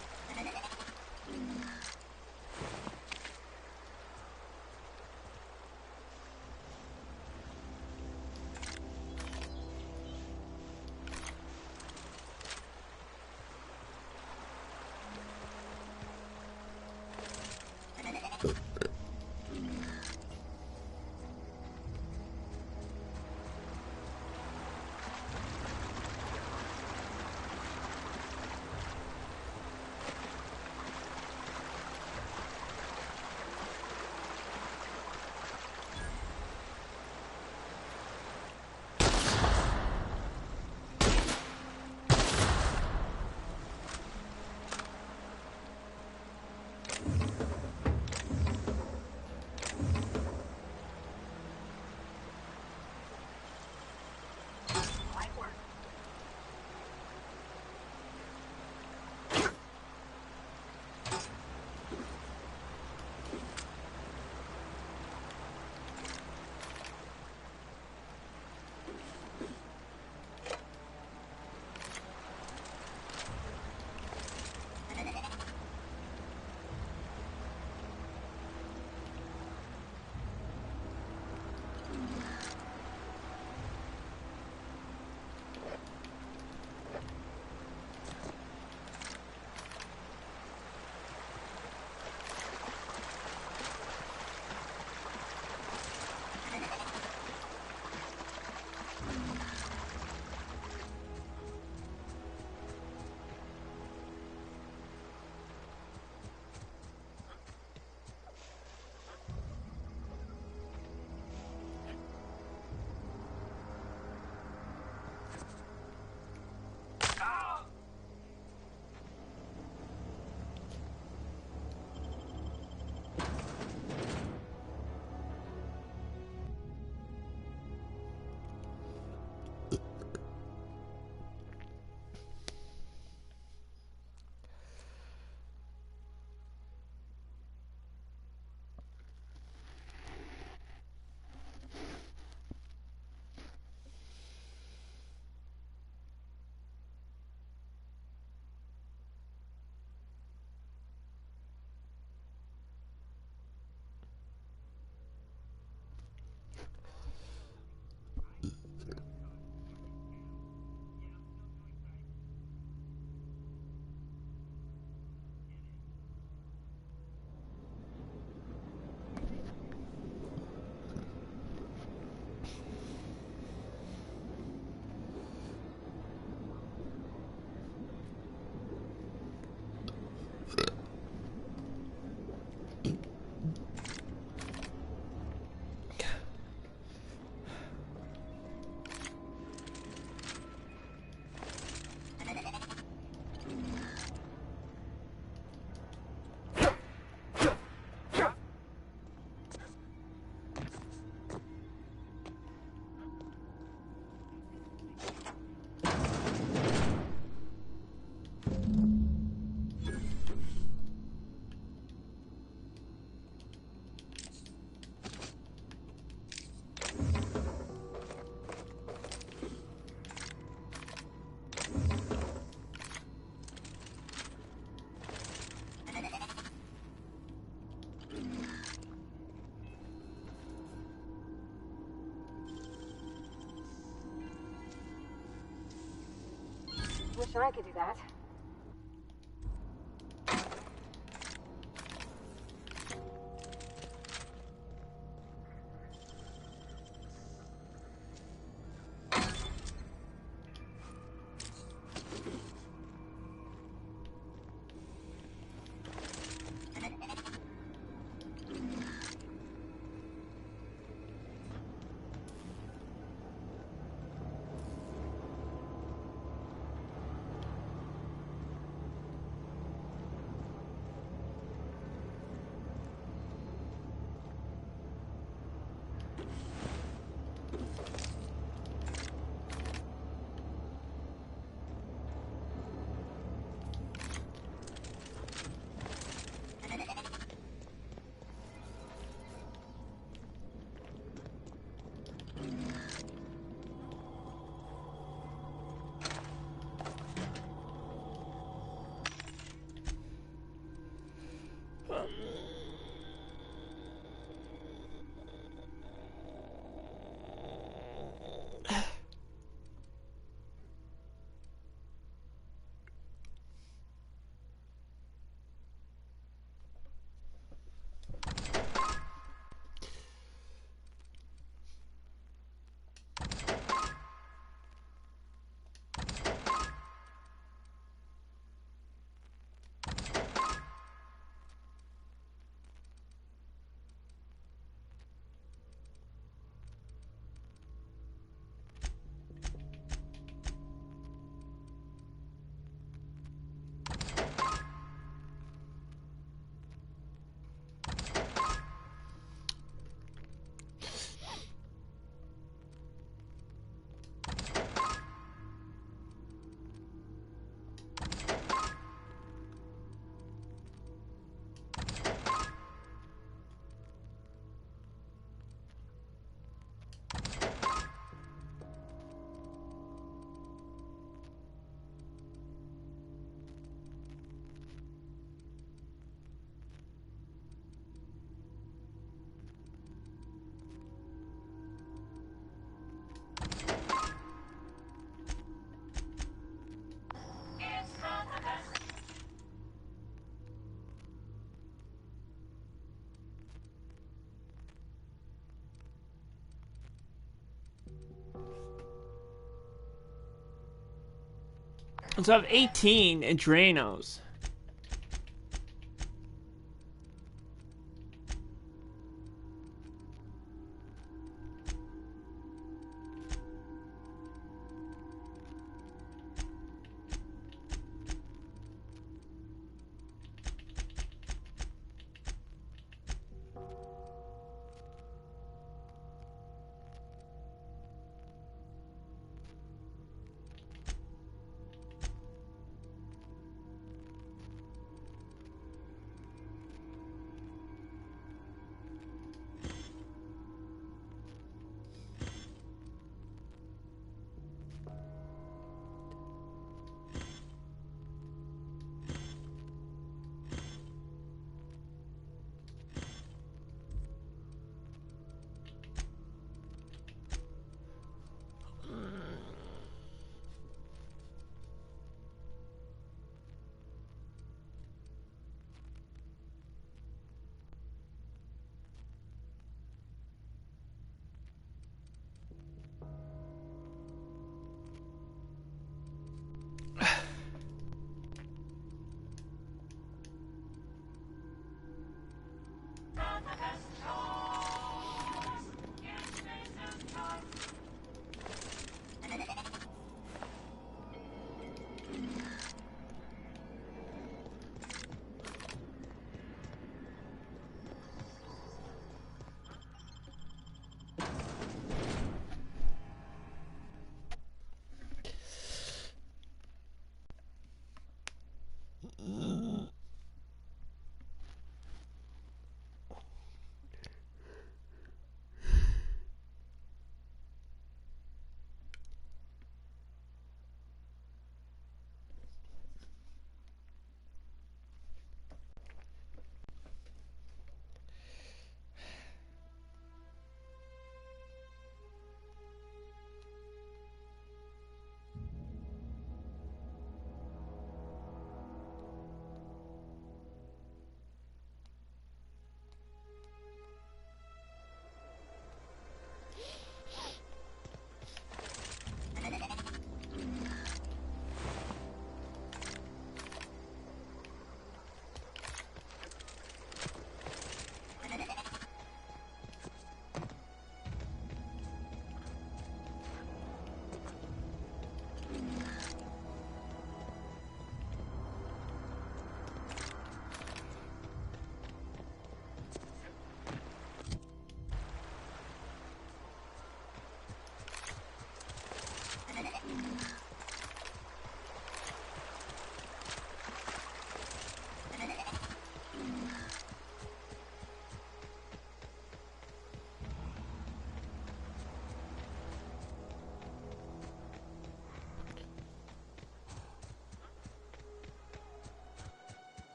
Speaker 2: Wish I could do that.
Speaker 1: So I have 18 Adrenos.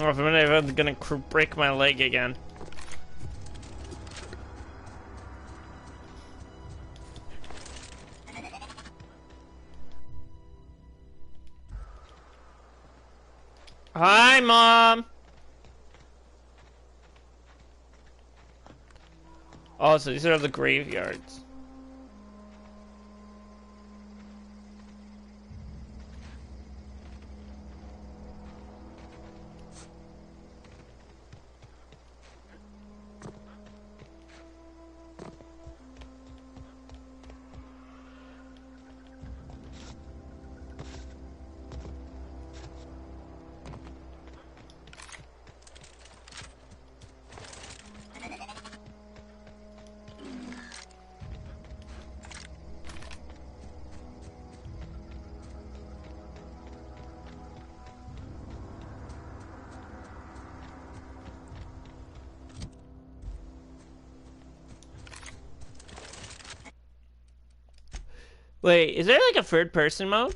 Speaker 1: Oh, if I'm ever gonna break my leg again. Hi, Mom! Oh, so these are the graveyards. Wait, is there like a third person mode?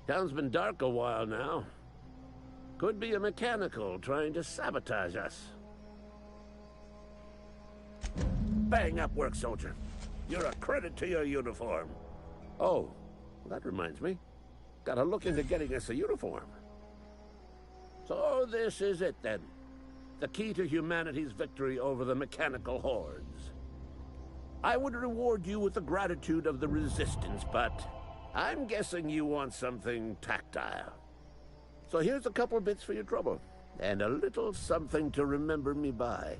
Speaker 11: Town's been dark a while now. Could be a mechanical trying to sabotage us. Bang up work, soldier. You're a credit to your uniform. Oh, that reminds me. Gotta look into getting us a uniform. So this is it then. The key to humanity's victory over the mechanical hordes. I would reward you with the gratitude of the Resistance, but I'm guessing you want something tactile. So here's a couple of bits for your trouble, and a little something to remember me by.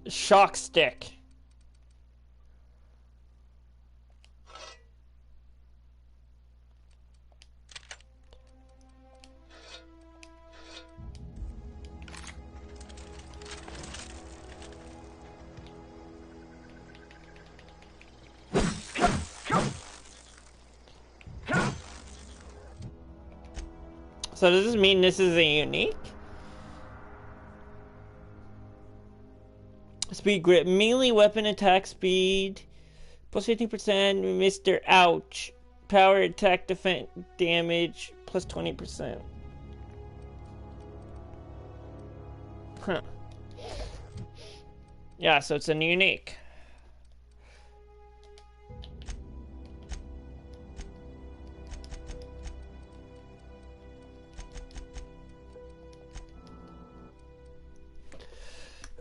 Speaker 1: Shock stick. So does this mean this is a unique? Speed grip, melee weapon attack speed, plus 15%, Mr. Ouch. Power attack defense damage, plus 20%. Huh. Yeah, so it's a unique.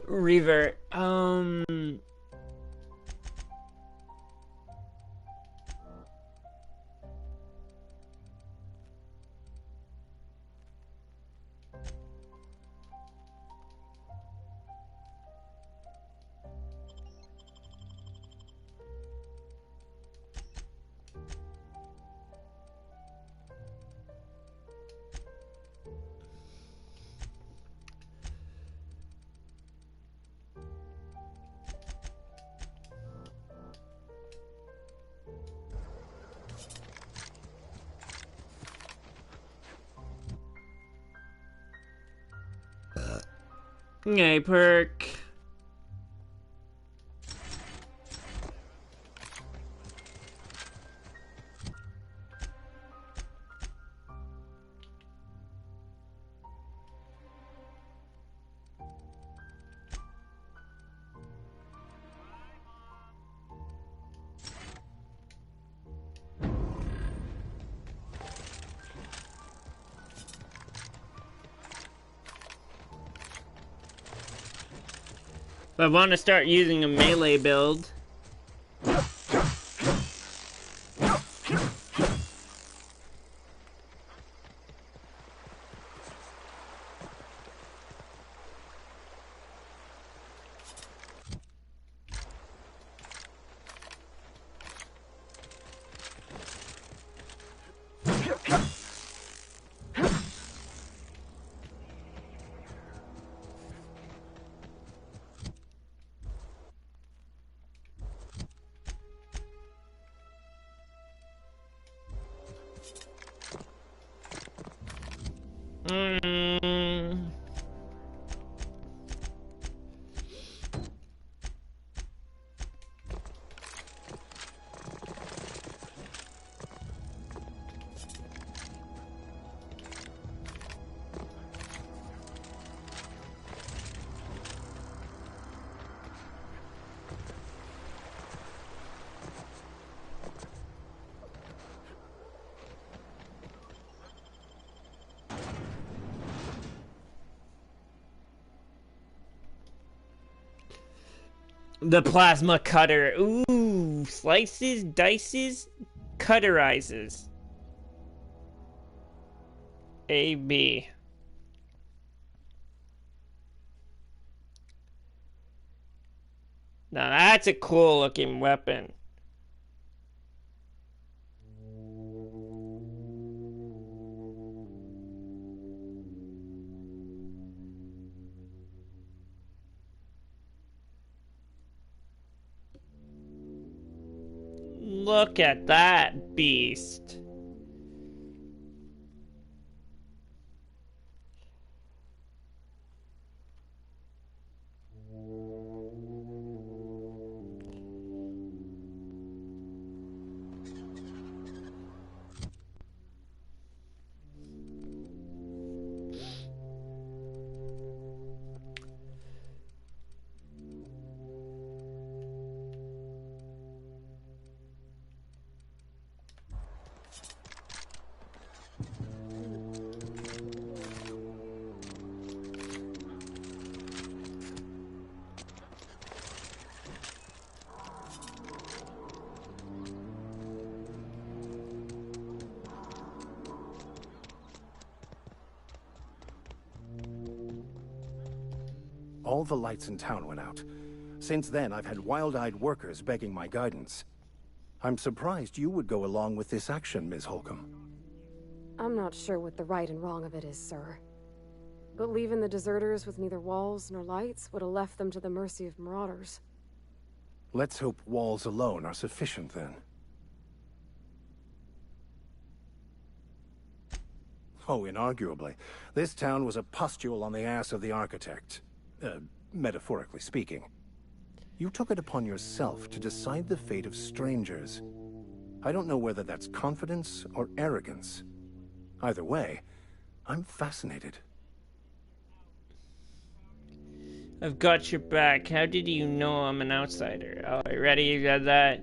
Speaker 1: Revert. Yay, perk. If I want to start using a melee build. The plasma cutter. Ooh, slices, dices, cutterizes. A, B. Now that's a cool looking weapon. Look at that beast.
Speaker 12: All the lights in town went out. Since then, I've had wild-eyed workers begging my guidance. I'm surprised you would go along with this action, Ms. Holcomb.
Speaker 2: I'm not sure what the right and wrong of it is, sir. But leaving the deserters with neither walls nor lights would have left them to the mercy of marauders.
Speaker 12: Let's hope walls alone are sufficient, then. Oh, inarguably. This town was a pustule on the ass of the architect. Metaphorically speaking. You took it upon yourself to decide the fate of strangers. I don't know whether that's confidence or arrogance. Either way, I'm fascinated.
Speaker 1: I've got your back. How did you know I'm an outsider? Oh, you ready? You got that?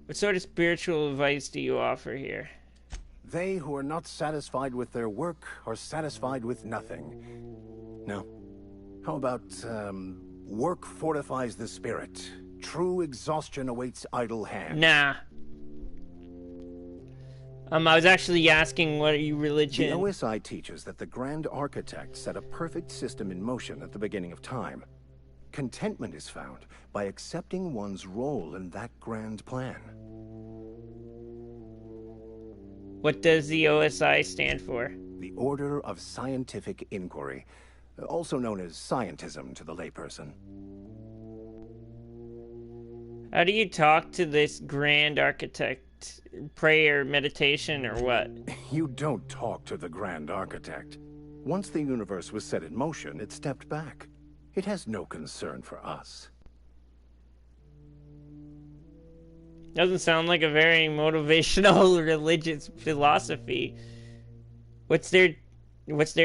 Speaker 1: What sort of spiritual advice do you offer here?
Speaker 12: They who are not satisfied with their work are satisfied with nothing. No. How about, work fortifies the spirit. True exhaustion awaits idle hands.
Speaker 1: Nah. I was actually asking what are you religion?
Speaker 12: The OSI teaches that the Grand Architect set a perfect system in motion at the beginning of time. Contentment is found by accepting one's role in that grand plan.
Speaker 1: What does the OSI stand for?
Speaker 12: The Order of Scientific Inquiry, also known as scientism to the layperson.
Speaker 1: How do you talk to this Grand Architect? Prayer, meditation, or what?
Speaker 12: You don't talk to the Grand Architect. Once the universe was set in motion, it stepped back. It has no concern for us.
Speaker 1: Doesn't sound like a very motivational religious philosophy. What's there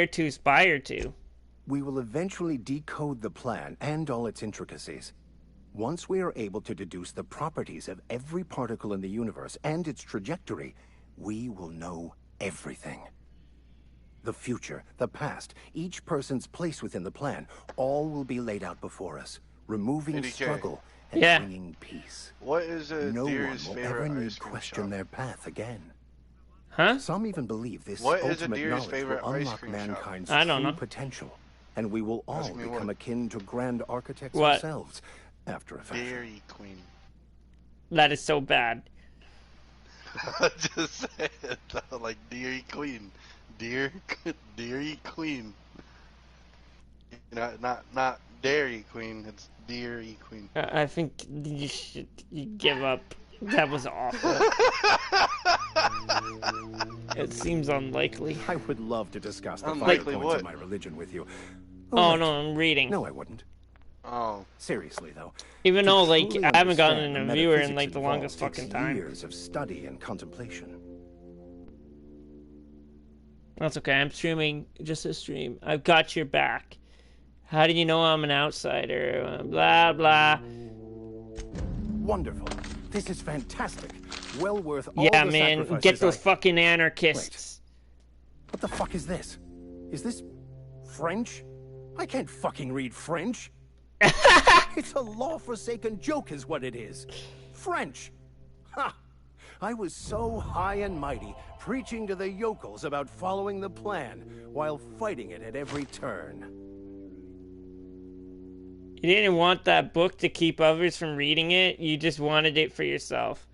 Speaker 1: to aspire to?
Speaker 12: We will eventually decode the plan and all its intricacies. Once we are able to deduce the properties of every particle in the universe and its trajectory, we will know everything. The future, the past, each person's place within the plan, all will be laid out before us, removing
Speaker 3: DeeDeeJay.
Speaker 12: struggle and bringing peace.
Speaker 3: What is
Speaker 12: No one
Speaker 3: Deere's
Speaker 12: will
Speaker 3: favorite
Speaker 12: ever need
Speaker 3: ice cream
Speaker 12: question
Speaker 3: shop?
Speaker 12: their path again.
Speaker 1: Huh?
Speaker 12: Some even believe this
Speaker 3: What is a
Speaker 12: ultimate
Speaker 3: Deere's
Speaker 12: knowledge
Speaker 3: favorite
Speaker 12: will
Speaker 3: ice
Speaker 12: unlock
Speaker 3: cream shop?
Speaker 12: mankind's
Speaker 1: I don't
Speaker 12: true
Speaker 1: know.
Speaker 12: potential, and we will all
Speaker 3: Ask me
Speaker 12: become
Speaker 3: what.
Speaker 12: akin to grand architects
Speaker 1: What?
Speaker 12: ourselves, after a fashion.
Speaker 3: Dairy Queen.
Speaker 1: That is so bad.
Speaker 3: Just say it though, like Dairy Queen. Dairy Queen. Not Dairy Queen, it's Dairy Queen.
Speaker 1: I think you should give up. That was awful. It seems unlikely.
Speaker 12: I would love to discuss the 5
Speaker 3: Unlikely
Speaker 12: points
Speaker 3: what?
Speaker 12: of my religion with you.
Speaker 1: Oh
Speaker 12: wait.
Speaker 1: no, I'm reading.
Speaker 12: No, I wouldn't.
Speaker 3: Oh.
Speaker 12: Seriously, though.
Speaker 1: Even
Speaker 12: to
Speaker 1: though, like,
Speaker 12: truly
Speaker 1: I haven't gotten
Speaker 12: understand
Speaker 1: a
Speaker 12: the
Speaker 1: viewer in,
Speaker 12: metaphysics
Speaker 1: like, the
Speaker 12: involved
Speaker 1: longest
Speaker 12: takes
Speaker 1: fucking time.
Speaker 12: years of study and contemplation.
Speaker 1: That's okay. I'm streaming just a stream. I've got your back. How do you know I'm an outsider? Blah blah.
Speaker 12: Wonderful. This is fantastic. Well worth all
Speaker 1: Yeah,
Speaker 12: the
Speaker 1: man.
Speaker 12: sacrifices
Speaker 1: Get those fucking anarchists.
Speaker 12: What the fuck is this? Is this French? I can't fucking read French. It's a law-forsaken joke is what it is. French. Ha! I was so high and mighty, preaching to the yokels about following the plan, while fighting it at every turn.
Speaker 1: You didn't want that book to keep others from reading it. You just wanted it for yourself.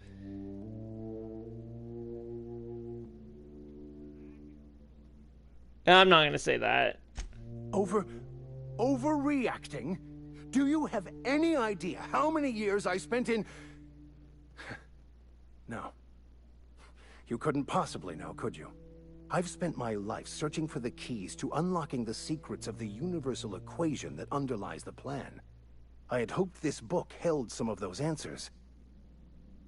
Speaker 1: I'm not gonna say that.
Speaker 12: Overreacting? Do you have any idea how many years I spent in... No. You couldn't possibly know, could you? I've spent my life searching for the keys to unlocking the secrets of the universal equation that underlies the plan. I had hoped this book held some of those answers.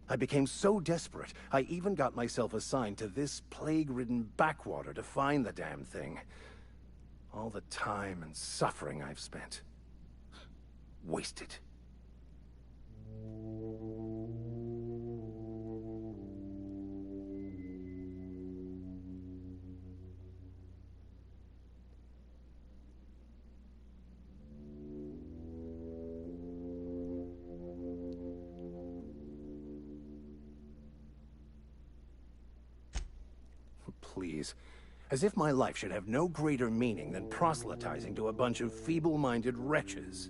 Speaker 12: I became so desperate, I even got myself assigned to this plague-ridden backwater to find the damn thing. All the time and suffering I've spent. Wasted. Please. As if my life should have no greater meaning than proselytizing to a bunch of feeble-minded wretches.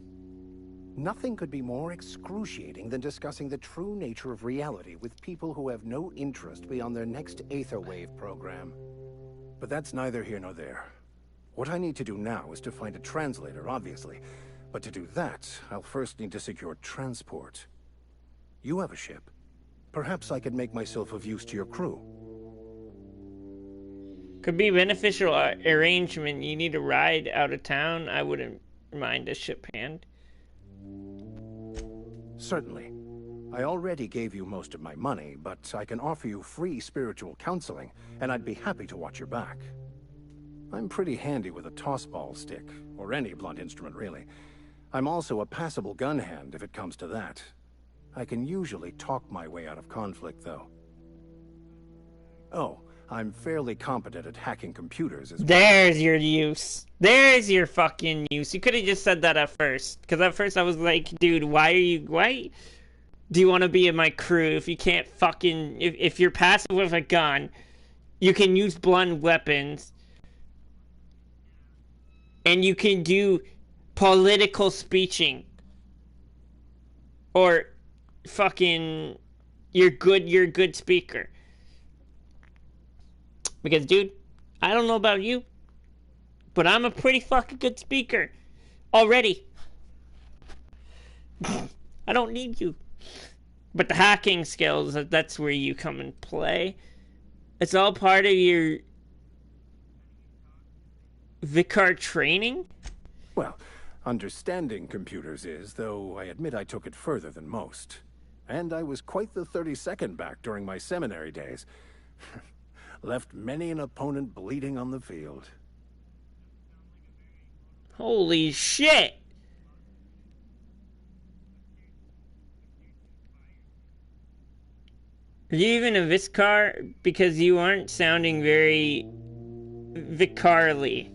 Speaker 12: Nothing could be more excruciating than discussing the true nature of reality with people who have no interest beyond their next Aetherwave program. But that's neither here nor there. What I need to do now is to find a translator, obviously. But to do that, I'll first need to secure transport. You have a ship. Perhaps I could make myself of use to your crew.
Speaker 1: Could be beneficial arrangement. You need to ride out of town. I wouldn't mind a ship hand.
Speaker 12: Certainly. I already gave you most of my money, but I can offer you free spiritual counseling, and I'd be happy to watch your back. I'm pretty handy with a tossball stick, or any blunt instrument, really. I'm also a passable gun hand, if it comes to that. I can usually talk my way out of conflict, though. Oh, I'm fairly competent at hacking computers as well.
Speaker 1: There's your use. There's your fucking use. You could have just said that at first. Because at first I was like, dude, why do you want to be in my crew if you can't fucking... If you're passive with a gun, you can use blunt weapons. And you can do political speeching. Or fucking... You're a good speaker. Because, dude, I don't know about you, but I'm a pretty fucking good speaker already. I don't need you. But the hacking skills, that's where you come and play. It's all part of your Vicar training?
Speaker 12: Well, Understanding computers is, though I admit I took it further than most. And I was quite the 32nd back during my seminary days. Left many an opponent bleeding on the field.
Speaker 1: Holy shit! Are you even a Vicar? Because you aren't sounding very vicarly.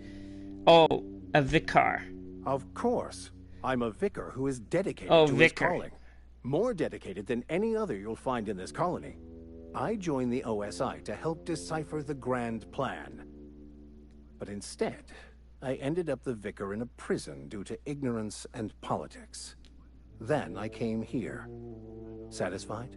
Speaker 1: Oh, a Vicar.
Speaker 12: Of course. I'm a vicar who is dedicated to his
Speaker 1: vicar.
Speaker 12: calling. More dedicated than any other you'll find in this colony. I joined the OSI to help decipher the grand plan. But instead, I ended up the vicar in a prison due to ignorance and politics. Then I came here. Satisfied?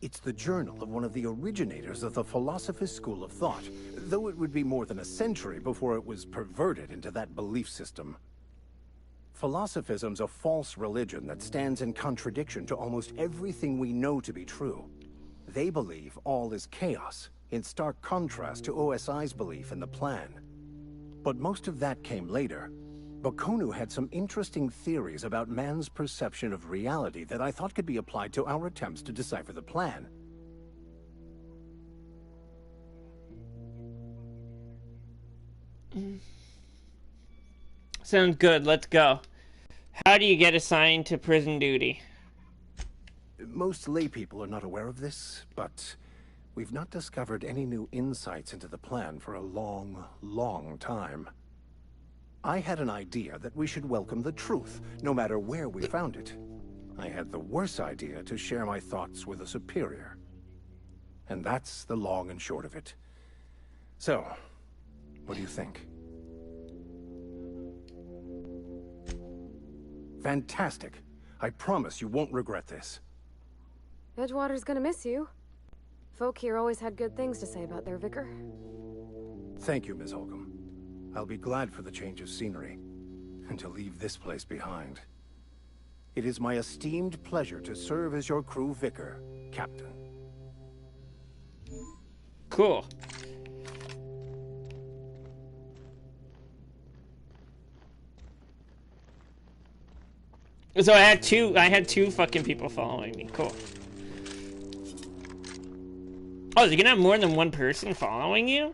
Speaker 12: It's the journal of one of the originators of the Philosopher's School of Thought, though it would be more than a century before it was perverted into that belief system. Philosophism's a false religion that stands in contradiction to almost everything we know to be true. They believe all is chaos, in stark contrast to OSI's belief in the plan. But most of that came later. Bakonu had some interesting theories about man's perception of reality that I thought could be applied to our attempts to decipher the plan.
Speaker 1: Sounds good, let's go. How do you get assigned to prison duty?
Speaker 12: Most laypeople are not aware of this, but we've not discovered any new insights into the plan for a long, long time. I had an idea that we should welcome the truth, no matter where we found it. I had the worse idea to share my thoughts with a superior. And that's the long and short of it. So, what do you think? Fantastic. I promise you won't regret this.
Speaker 2: Edgewater's gonna miss you. Folk here always had good things to say about their vicar.
Speaker 12: Thank you, Ms. Holcomb. I'll be glad for the change of scenery, and to leave this place behind. It is my esteemed pleasure to serve as your crew vicar, Captain.
Speaker 1: Cool. So I had two fucking people following me. Cool. Oh, you're gonna have more than one person following you?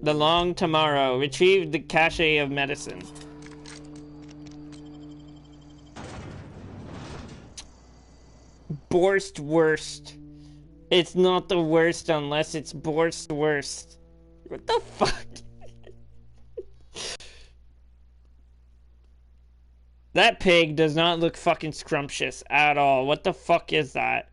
Speaker 1: The long tomorrow. Retrieve the cache of medicine. Borst worst. It's not the worst unless it's Borst worst. What the fuck? That pig does not look fucking scrumptious at all. What the fuck is that?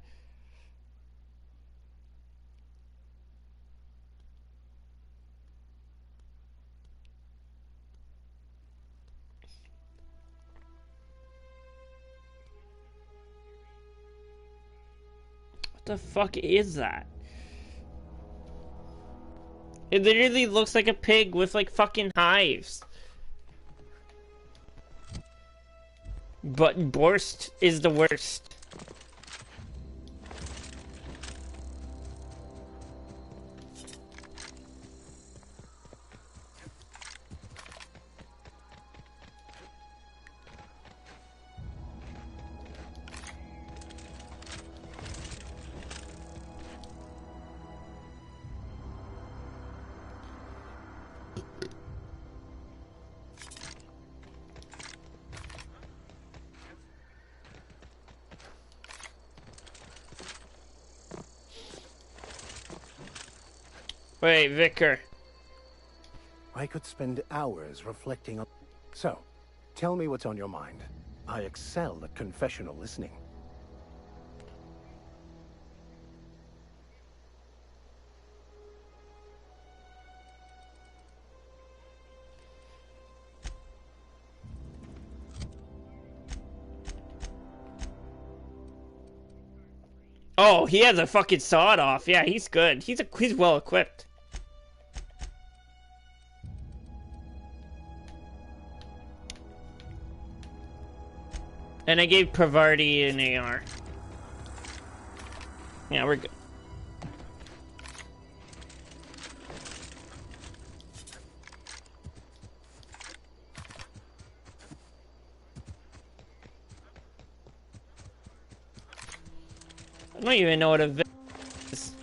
Speaker 1: What the fuck is that? It literally looks like a pig with like fucking hives. But Borst is the worst. Wait, Vicar.
Speaker 12: I could spend hours reflecting on... So, tell me what's on your mind. I excel at confessional listening.
Speaker 1: Oh, he has a fucking sawed off. Yeah, he's good. He's well equipped. And I gave Pravarti an AR. Yeah, we're good. I don't even know what a vi is.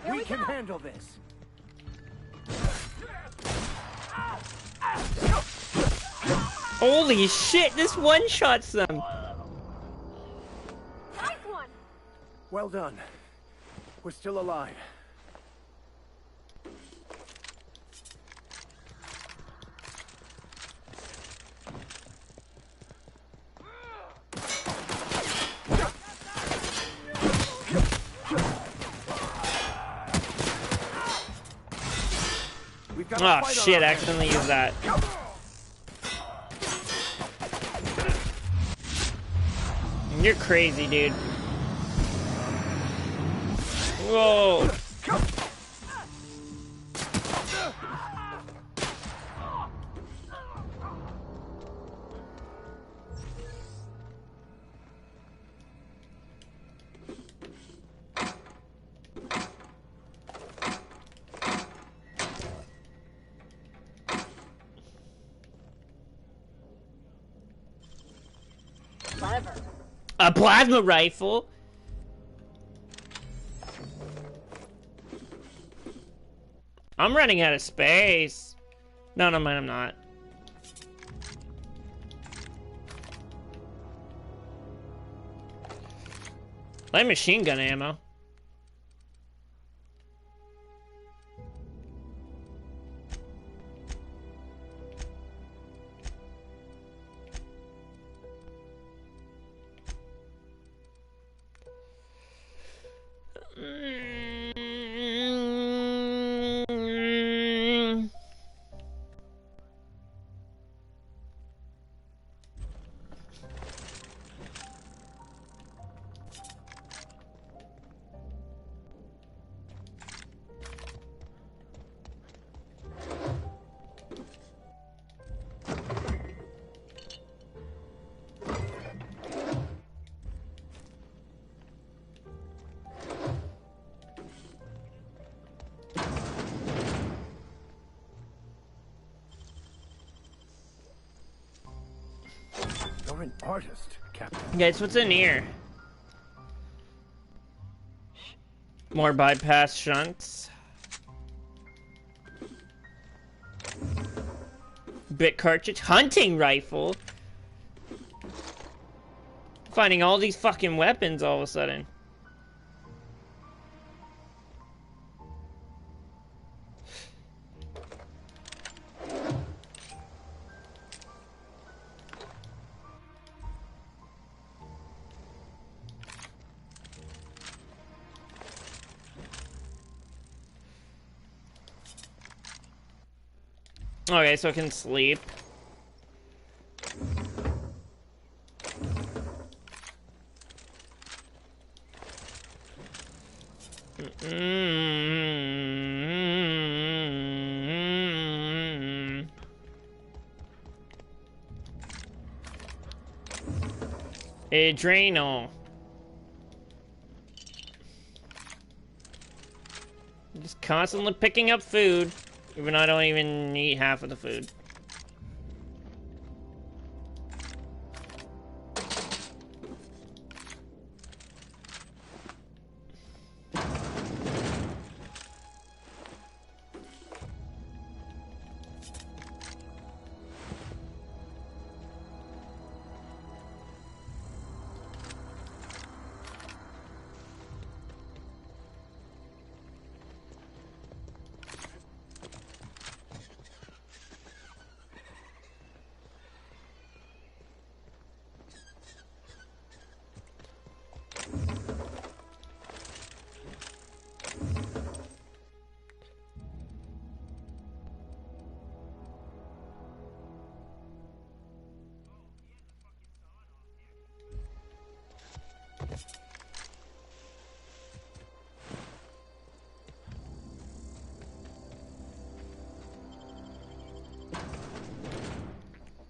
Speaker 12: We can handle this.
Speaker 1: Holy shit, this one-shots them.
Speaker 2: Nice one.
Speaker 12: Well done. We're still alive.
Speaker 1: Oh shit, I accidentally used that. You're crazy, dude. Whoa. A plasma rifle? I'm running out of space. No, no, man, I'm not. Light machine gun ammo.
Speaker 12: You're an artist, Captain.
Speaker 1: Guys, what's in here? More bypass shunts. Bit cartridge. Hunting rifle. Finding all these fucking weapons all of a sudden. Okay, so I can sleep. Adrenal. Just constantly picking up food, even though I don't even eat half of the food.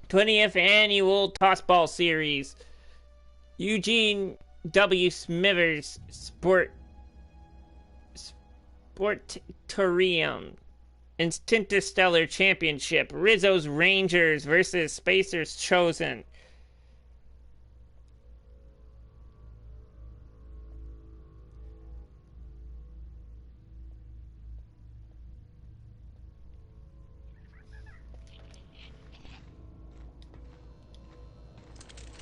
Speaker 1: 20th annual Tossball Series. Eugene W. Smithers Sportorium. Interstellar Championship. Rizzo's Rangers versus Spacers Chosen.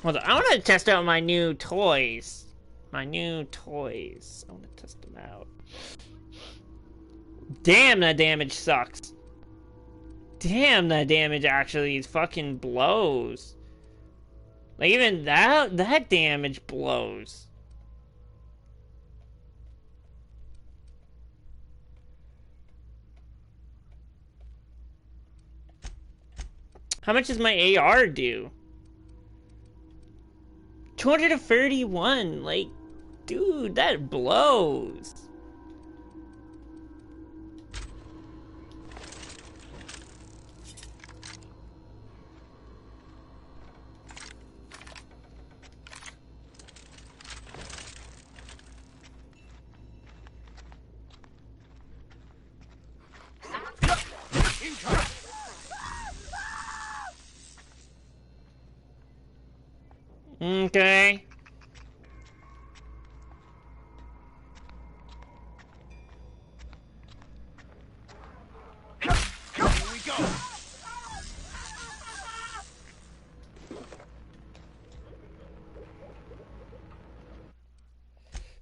Speaker 1: Hold on, I want to test out my new toys. I want to test them out. Damn, that damage sucks. Damn, that damage actually fucking blows. Like, even that damage blows. How much does my AR do? 231, like, dude, that blows. Okay.
Speaker 5: Here we go.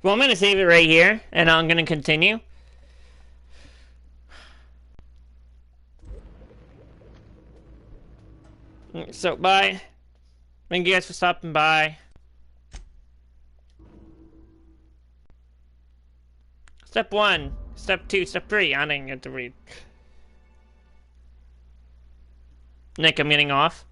Speaker 1: Well, I'm gonna save it right here, and I'm gonna continue. So, bye. Thank you guys for stopping by. Step 1, Step 2, Step 3. I didn't get to read. Nick, I'm getting off.